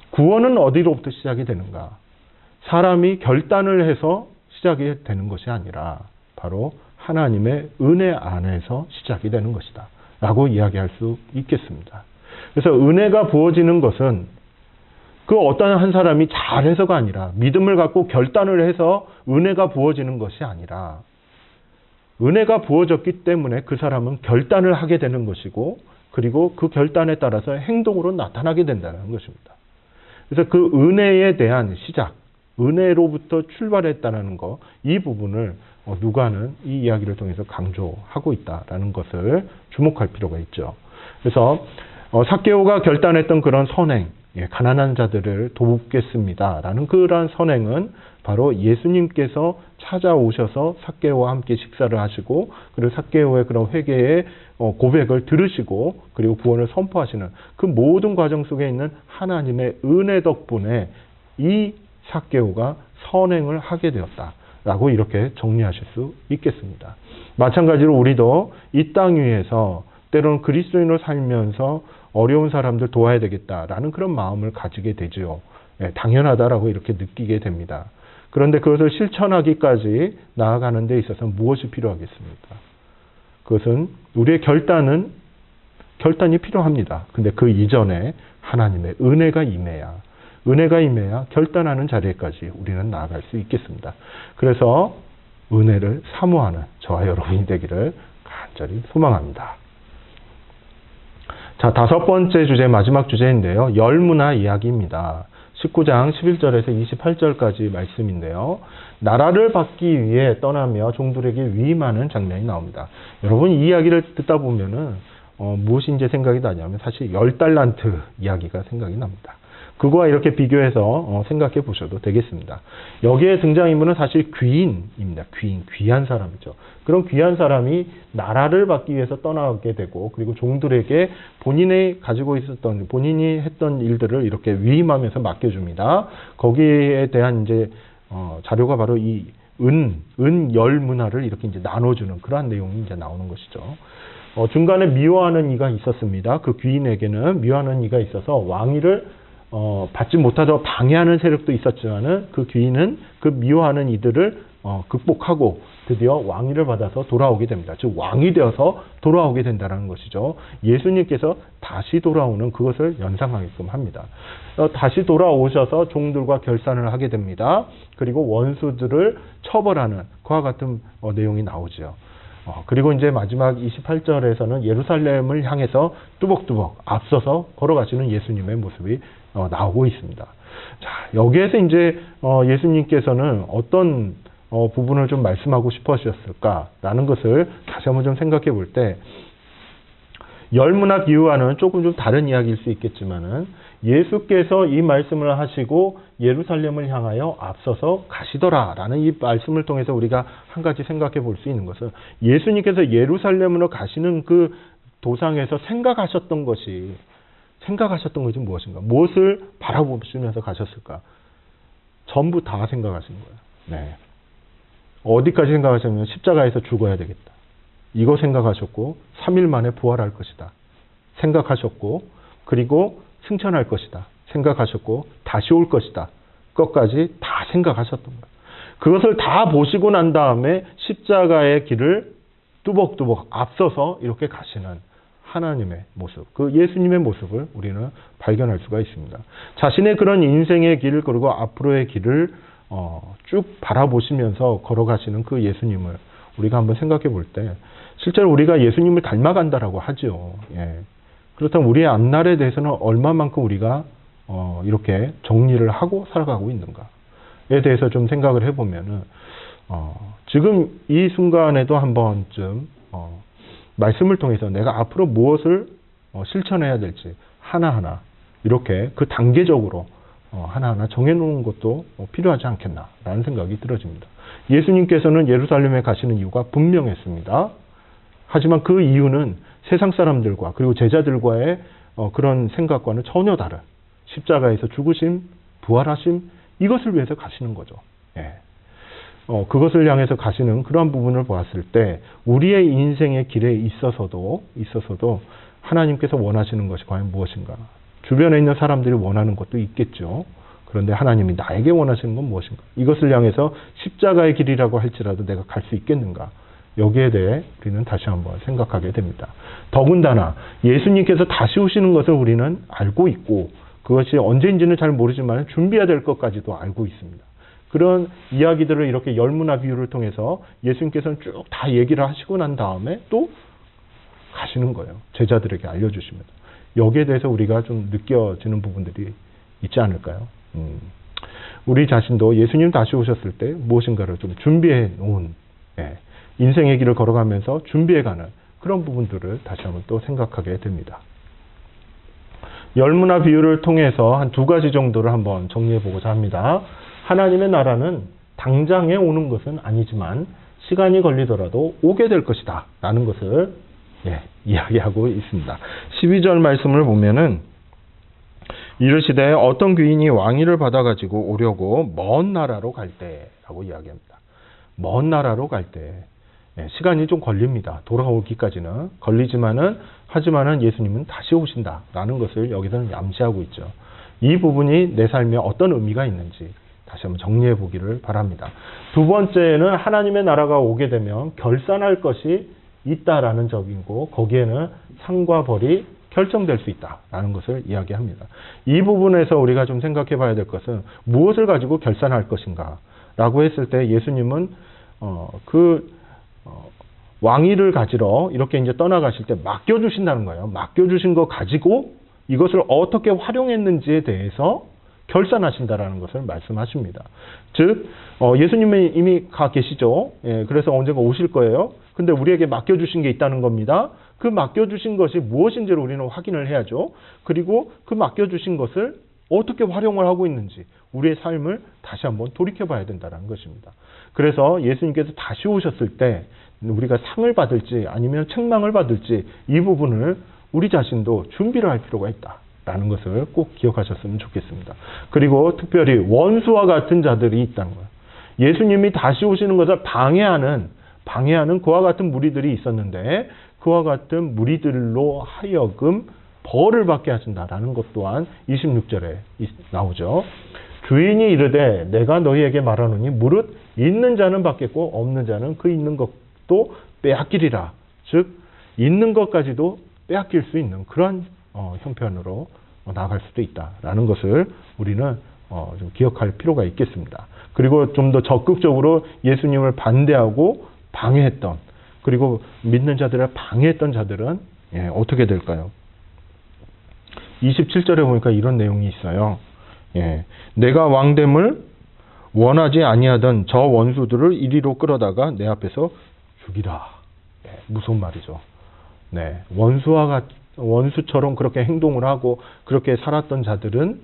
Speaker 1: 구원은 어디로부터 시작이 되는가? 사람이 결단을 해서 시작이 되는 것이 아니라 바로 하나님의 은혜 안에서 시작이 되는 것이다. 라고 이야기할 수 있겠습니다. 그래서 은혜가 부어지는 것은 그 어떤 한 사람이 잘해서가 아니라 믿음을 갖고 결단을 해서 은혜가 부어지는 것이 아니라 은혜가 부어졌기 때문에 그 사람은 결단을 하게 되는 것이고 그리고 그 결단에 따라서 행동으로 나타나게 된다는 것입니다. 그래서 그 은혜에 대한 시작, 은혜로부터 출발했다는 것, 이 부분을 누가는 이 이야기를 통해서 강조하고 있다라는 것을 주목할 필요가 있죠. 그래서 삭개오가 결단했던 그런 선행, 가난한 자들을 돕겠습니다라는 그러한 선행은 바로 예수님께서 찾아오셔서 삭개오와 함께 식사를 하시고 그리고 삭개오의 그런 회개의 고백을 들으시고 그리고 구원을 선포하시는 그 모든 과정 속에 있는 하나님의 은혜 덕분에 이 삭개오가 선행을 하게 되었다라고 이렇게 정리하실 수 있겠습니다. 마찬가지로 우리도 이 땅 위에서 때로는 그리스도인으로 살면서 어려운 사람들 도와야 되겠다라는 그런 마음을 가지게 되지요. 당연하다라고 이렇게 느끼게 됩니다. 그런데 그것을 실천하기까지 나아가는 데 있어서 무엇이 필요하겠습니까? 그것은 우리의 결단이 필요합니다. 근데 그 이전에 하나님의 은혜가 임해야 결단하는 자리에까지 우리는 나아갈 수 있겠습니다. 그래서 은혜를 사모하는 저와 여러분이 되기를 간절히 소망합니다. 자, 다섯 번째 주제, 마지막 주제인데요. 열무나 이야기입니다. 19장 11절에서 28절까지 말씀인데요. 나라를 받기 위해 떠나며 종들에게 위임하는 장면이 나옵니다. 여러분 이 이야기를 듣다 보면은 무엇이 이제 생각이 나냐면 사실 10달란트 이야기가 생각이 납니다. 그거와 이렇게 비교해서 생각해 보셔도 되겠습니다. 여기에 등장인물은 사실 귀인입니다. 귀한 사람이죠. 그런 귀한 사람이 나라를 받기 위해서 떠나게 되고 그리고 종들에게 본인이 했던 일들을 이렇게 위임하면서 맡겨줍니다. 거기에 대한 이제 자료가 바로 이 열 문화를 이렇게 이제 나눠주는 그러한 내용이 이제 나오는 것이죠. 중간에 미워하는 이가 있었습니다. 그 귀인에게는 미워하는 이가 있어서 왕위를 받지 못하도록 방해하는 세력도 있었지만은 그 귀인은 그 미워하는 이들을 극복하고 드디어 왕위를 받아서 돌아오게 됩니다. 즉 왕이 되어서 돌아오게 된다는 것이죠. 예수님께서 다시 돌아오는 그것을 연상하게끔 합니다. 다시 돌아오셔서 종들과 결산을 하게 됩니다. 그리고 원수들을 처벌하는 그와 같은 내용이 나오죠. 그리고 이제 마지막 28절에서는 예루살렘을 향해서 뚜벅뚜벅 앞서서 걸어가시는 예수님의 모습이 나오고 있습니다. 자, 여기에서 이제 예수님께서는 어떤 부분을 좀 말씀하고 싶으셨을까라는 것을 다시 한번 좀 생각해 볼 때, 열문학 이유와는 조금 좀 다른 이야기일 수 있겠지만은 예수께서 이 말씀을 하시고 예루살렘을 향하여 앞서서 가시더라라는 이 말씀을 통해서 우리가 한 가지 생각해 볼 수 있는 것은, 예수님께서 예루살렘으로 가시는 그 도상에서 생각하셨던 것이 무엇인가? 무엇을 바라보시면서 가셨을까? 전부 다 생각하신 거예요. 네. 어디까지 생각하셨냐면 십자가에서 죽어야 되겠다. 이거 생각하셨고 3일 만에 부활할 것이다. 생각하셨고, 그리고 승천할 것이다. 생각하셨고, 다시 올 것이다. 것까지 다 생각하셨던 거예요. 그것을 다 보시고 난 다음에 십자가의 길을 뚜벅뚜벅 앞서서 이렇게 가시는 하나님의 모습, 그 예수님의 모습을 우리는 발견할 수가 있습니다. 자신의 그런 인생의 길, 그리고 앞으로의 길을 쭉 바라보시면서 걸어가시는 그 예수님을 우리가 한번 생각해 볼 때, 실제로 우리가 예수님을 닮아간다라고 하죠. 예. 그렇다면 우리의 앞날에 대해서는 얼마만큼 우리가 이렇게 정리를 하고 살아가고 있는가에 대해서 좀 생각을 해보면은, 지금 이 순간에도 한 번쯤 말씀을 통해서 내가 앞으로 무엇을 실천해야 될지 하나하나 이렇게 그 단계적으로 하나하나 정해놓은 것도 필요하지 않겠나라는 생각이 들어집니다. 예수님께서는 예루살렘에 가시는 이유가 분명했습니다. 하지만 그 이유는 세상 사람들과 그리고 제자들과의 그런 생각과는 전혀 다른 십자가에서 죽으심, 부활하심, 이것을 위해서 가시는 거죠. 예. 그것을 향해서 가시는 그러한 부분을 보았을 때, 우리의 인생의 길에 있어서도 하나님께서 원하시는 것이 과연 무엇인가? 주변에 있는 사람들이 원하는 것도 있겠죠. 그런데 하나님이 나에게 원하시는 건 무엇인가? 이것을 향해서 십자가의 길이라고 할지라도 내가 갈 수 있겠는가? 여기에 대해 우리는 다시 한번 생각하게 됩니다. 더군다나 예수님께서 다시 오시는 것을 우리는 알고 있고, 그것이 언제인지는 잘 모르지만 준비해야 될 것까지도 알고 있습니다. 그런 이야기들을 이렇게 열문화 비유를 통해서 예수님께서는 쭉 다 얘기를 하시고 난 다음에 또 가시는 거예요. 제자들에게 알려주시면서. 여기에 대해서 우리가 좀 느껴지는 부분들이 있지 않을까요? 우리 자신도 예수님 다시 오셨을 때 무엇인가를 좀 준비해 놓은, 인생의 길을 걸어가면서 준비해가는 그런 부분들을 다시 한번 또 생각하게 됩니다. 열문화 비유를 통해서 한 두 가지 정도를 한번 정리해 보고자 합니다. 하나님의 나라는 당장에 오는 것은 아니지만 시간이 걸리더라도 오게 될 것이다 라는 것을 이야기하고 있습니다. 12절 말씀을 보면은, 이르시되 어떤 귀인이 왕위를 받아가지고 오려고 먼 나라로 갈 때라고 이야기합니다. 먼 나라로 갈 때 시간이 좀 걸립니다. 돌아오기까지는 하지만은 예수님은 다시 오신다라는 것을 여기서는 암시하고 있죠. 이 부분이 내 삶에 어떤 의미가 있는지 다시 한번 정리해 보기를 바랍니다. 두 번째는 하나님의 나라가 오게 되면 결산할 것이 있다라는 적이고, 거기에는 상과 벌이 결정될 수 있다라는 것을 이야기합니다. 이 부분에서 우리가 좀 생각해 봐야 될 것은, 무엇을 가지고 결산할 것인가 라고 했을 때, 예수님은 왕위를 가지러 이렇게 이제 떠나가실 때 맡겨주신다는 거예요. 맡겨주신 거 가지고 이것을 어떻게 활용했는지에 대해서 결산하신다라는 것을 말씀하십니다. 즉, 예수님은 이미 가 계시죠. 그래서 언젠가 오실 거예요. 근데 우리에게 맡겨주신 게 있다는 겁니다. 그 맡겨주신 것이 무엇인지를 우리는 확인을 해야죠. 그리고 그 맡겨주신 것을 어떻게 활용을 하고 있는지 우리의 삶을 다시 한번 돌이켜봐야 된다는 것입니다. 그래서 예수님께서 다시 오셨을 때 우리가 상을 받을지 아니면 책망을 받을지, 이 부분을 우리 자신도 준비를 할 필요가 있다라는 것을 꼭 기억하셨으면 좋겠습니다. 그리고 특별히 원수와 같은 자들이 있다는 거예요. 예수님이 다시 오시는 것을 방해하는 그와 같은 무리들이 있었는데 그와 같은 무리들로 하여금 벌을 받게 하신다라는 것 또한 26절에 나오죠. 주인이 이르되 내가 너희에게 말하노니 무릇 있는 자는 받겠고 없는 자는 그 있는 것도 빼앗기리라. 즉 있는 것까지도 빼앗길 수 있는 그런 형편으로 나아갈 수도 있다라는 것을 우리는 좀 기억할 필요가 있겠습니다. 그리고 좀 더 적극적으로 예수님을 반대하고 방해했던 그리고 믿는 자들을 방해했던 자들은 어떻게 될까요? 27절에 보니까 이런 내용이 있어요. 내가 왕됨을 원하지 아니하던 저 원수들을 이리로 끌어다가 내 앞에서 죽이라. 무서운 말이죠. 원수처럼 그렇게 행동을 하고 그렇게 살았던 자들은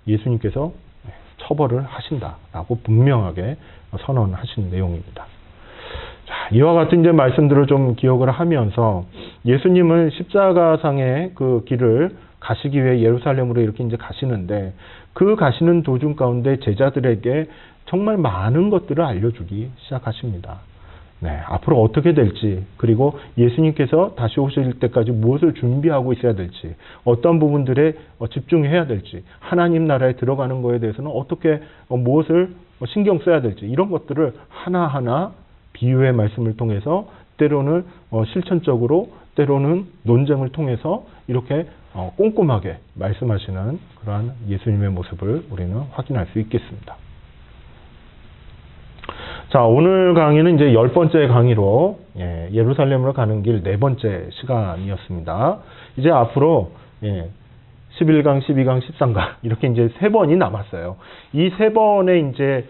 Speaker 1: 예수님께서 처벌을 하신다라고 분명하게 선언하신 내용입니다. 자, 이와 같은 이제 말씀들을 좀 기억을 하면서 예수님은 십자가상의 그 길을 가시기 위해 예루살렘으로 이렇게 이제 가시는데 그 가시는 도중 가운데 제자들에게 정말 많은 것들을 알려주기 시작하십니다. 앞으로 어떻게 될지 그리고 예수님께서 다시 오실 때까지 무엇을 준비하고 있어야 될지 어떤 부분들에 집중해야 될지 하나님 나라에 들어가는 것에 대해서는 어떻게 무엇을 신경 써야 될지 이런 것들을 하나하나 비유의 말씀을 통해서 때로는 실천적으로 때로는 논쟁을 통해서 이렇게 꼼꼼하게 말씀하시는 그러한 예수님의 모습을 우리는 확인할 수 있겠습니다. 자, 오늘 강의는 이제 10번째 강의로 예루살렘으로 가는 길 4번째 시간이었습니다. 이제 앞으로 11강, 12강, 13강 이렇게 이제 3번이 남았어요. 이 3번의 이제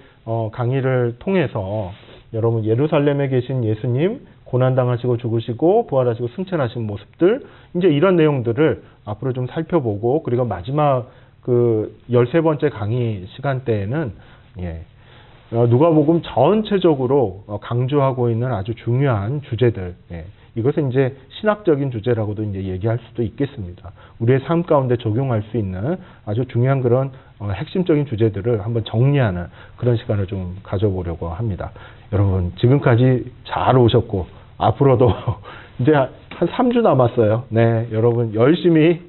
Speaker 1: 강의를 통해서 여러분 예루살렘에 계신 예수님 고난당하시고 죽으시고 부활하시고 승천하신 모습들 이제 이런 내용들을 앞으로 좀 살펴보고 그리고 마지막 그 13번째 강의 시간대에는 누가복음 전체적으로 강조하고 있는 아주 중요한 주제들 이것은 이제 신학적인 주제라고도 이제 얘기할 수도 있겠습니다. 우리의 삶 가운데 적용할 수 있는 아주 중요한 그런 핵심적인 주제들을 한번 정리하는 그런 시간을 좀 가져보려고 합니다. 여러분 지금까지 잘 오셨고 앞으로도 이제 한 3주 남았어요. 여러분 열심히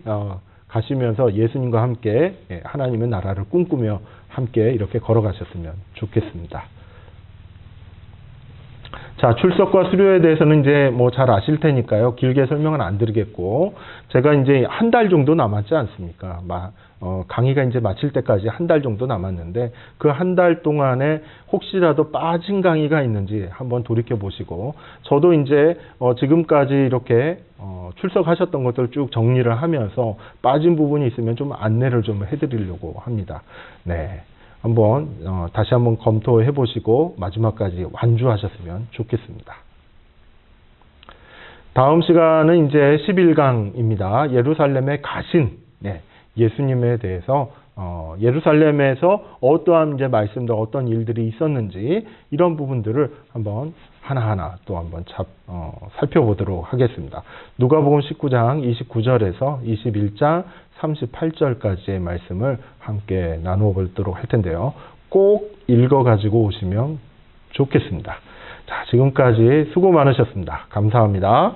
Speaker 1: 가시면서 예수님과 함께 하나님의 나라를 꿈꾸며 함께 이렇게 걸어가셨으면 좋겠습니다. 자, 출석과 수료에 대해서는 이제 뭐 잘 아실 테니까요. 길게 설명은 안 드리겠고, 제가 이제 한 달 정도 남았지 않습니까? 강의가 이제 마칠 때까지 한 달 정도 남았는데, 그 한 달 동안에 혹시라도 빠진 강의가 있는지 한번 돌이켜 보시고, 저도 이제 지금까지 이렇게 출석하셨던 것들 쭉 정리를 하면서 빠진 부분이 있으면 좀 안내를 좀 해드리려고 합니다. 한번 다시 한번 검토해 보시고 마지막까지 완주하셨으면 좋겠습니다. 다음 시간은 이제 11강입니다. 예루살렘에 가신 예수님에 대해서 예루살렘에서 어떠한 이제 말씀들 어떤 일들이 있었는지 이런 부분들을 한번 하나하나 또 한번 살펴보도록 하겠습니다. 누가복음 19장 29절에서 21장 38절까지의 말씀을 함께 나누어 보도록 할 텐데요. 꼭 읽어 가지고 오시면 좋겠습니다. 자, 지금까지 수고 많으셨습니다. 감사합니다.